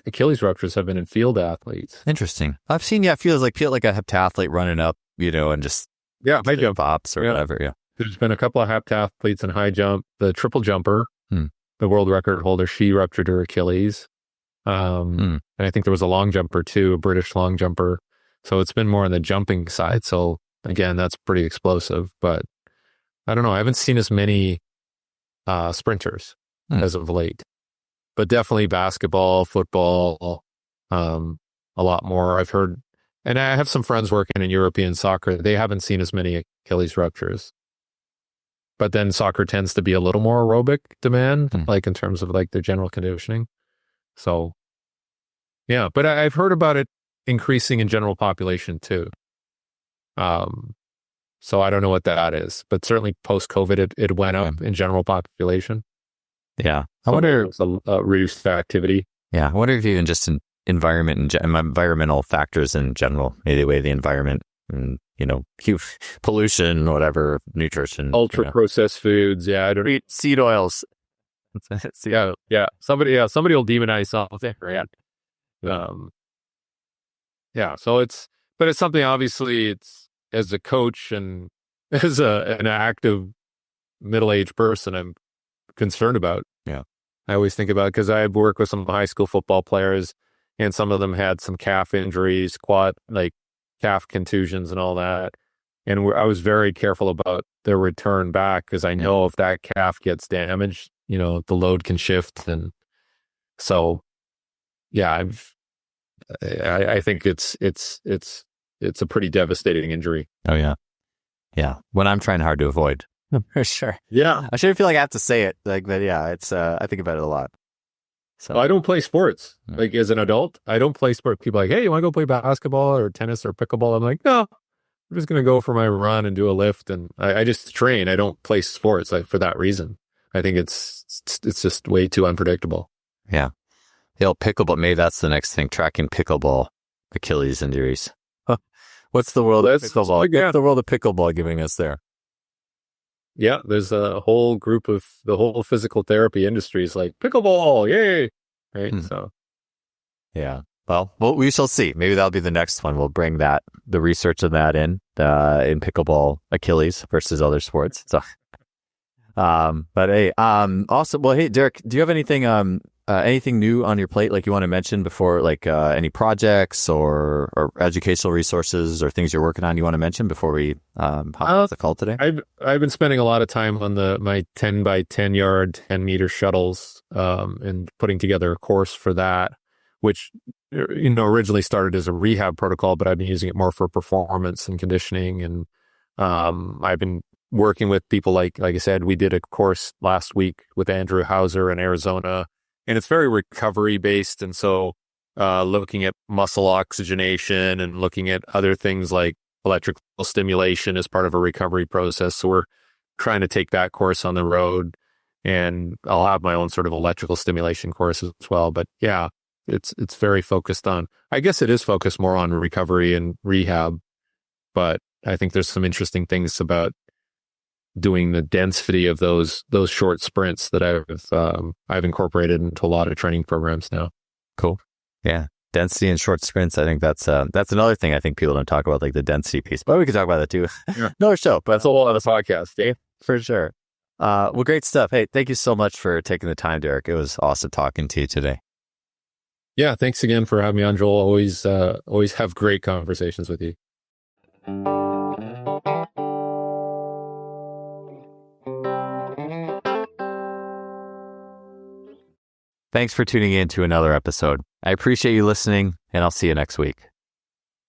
Achilles ruptures have been in field athletes. Interesting. I've seen, feel like a heptathlete running up, and just high jump pops or whatever. Yeah. There's been a couple of heptathletes in high jump. The triple jumper, the world record holder, she ruptured her Achilles. And I think there was a long jumper too, a British long jumper. So it's been more on the jumping side. So again, that's pretty explosive, but I don't know. I haven't seen as many sprinters as of late, but definitely basketball, football, a lot more. I've heard, and I have some friends working in European soccer. They haven't seen as many Achilles ruptures, but then soccer tends to be a little more aerobic demand, like in terms of like their general conditioning. So yeah, but I've heard about it increasing in general population too. So I don't know what that is, but certainly post-COVID, it went up in general population. Yeah. I wonder if it's a reduced activity. Yeah. I wonder if even just in environment and environmental factors in general, maybe the way the environment and, pollution, whatever, nutrition. Ultra processed foods. Yeah. I don't eat seed oils. Yeah. Somebody will demonize something, right? Yeah. So it's something, obviously, it's as a coach and as an active middle-aged person, I'm concerned about. Yeah. I always think about, because I work with some high school football players and some of them had some calf injuries, calf contusions and all that. And I was very careful about their return back, because I know if that calf gets damaged, the load can shift. And so, yeah, I think it's a pretty devastating injury. Oh, yeah. Yeah. When I'm trying hard to avoid. For sure. Yeah. I shouldn't feel like I have to say it. But yeah, it's, I think about it a lot. So I don't play sports. Like as an adult, I don't play sports. People are like, hey, you want to go play basketball or tennis or pickleball? I'm like, no, I'm just going to go for my run and do a lift. And I just train. I don't play sports for that reason. I think it's just way too unpredictable. Yeah. The old pickleball, maybe that's the next thing, tracking pickleball Achilles injuries. What's the world of pickleball? What's the world of pickleball giving us there? Yeah, there's a whole group of the whole physical therapy industry is like, pickleball, yay! Right? So, yeah. Well, we shall see. Maybe that'll be the next one. We'll bring the research of that in pickleball Achilles versus other sports. So, but hey, awesome. Well, hey, Derek, do you have anything anything new on your plate, like you want to mention before, like any projects or educational resources or things you're working on you want to mention before we hop off the call today? I've been spending a lot of time on my 10 by 10 yard, 10 meter shuttles, and putting together a course for that, which, originally started as a rehab protocol, but I've been using it more for performance and conditioning. And I've been working with people like I said, we did a course last week with Andrew Hauser in Arizona, and it's very recovery based. And so looking at muscle oxygenation and looking at other things like electrical stimulation as part of a recovery process. So we're trying to take that course on the road, and I'll have my own sort of electrical stimulation course as well. But yeah, it's very focused on, I guess it is focused more on recovery and rehab, but I think there's some interesting things about doing the density of those short sprints that I've incorporated into a lot of training programs now. Cool. Yeah. Density and short sprints. I think that's another thing I think people don't talk about, like the density piece, but we could talk about that too. Yeah. Another show, but that's a whole other podcast, Dave. For sure. Well, great stuff. Hey, thank you so much for taking the time, Derek. It was awesome talking to you today. Yeah. Thanks again for having me on, Joel. Always have great conversations with you. Thanks for tuning in to another episode. I appreciate you listening, and I'll see you next week.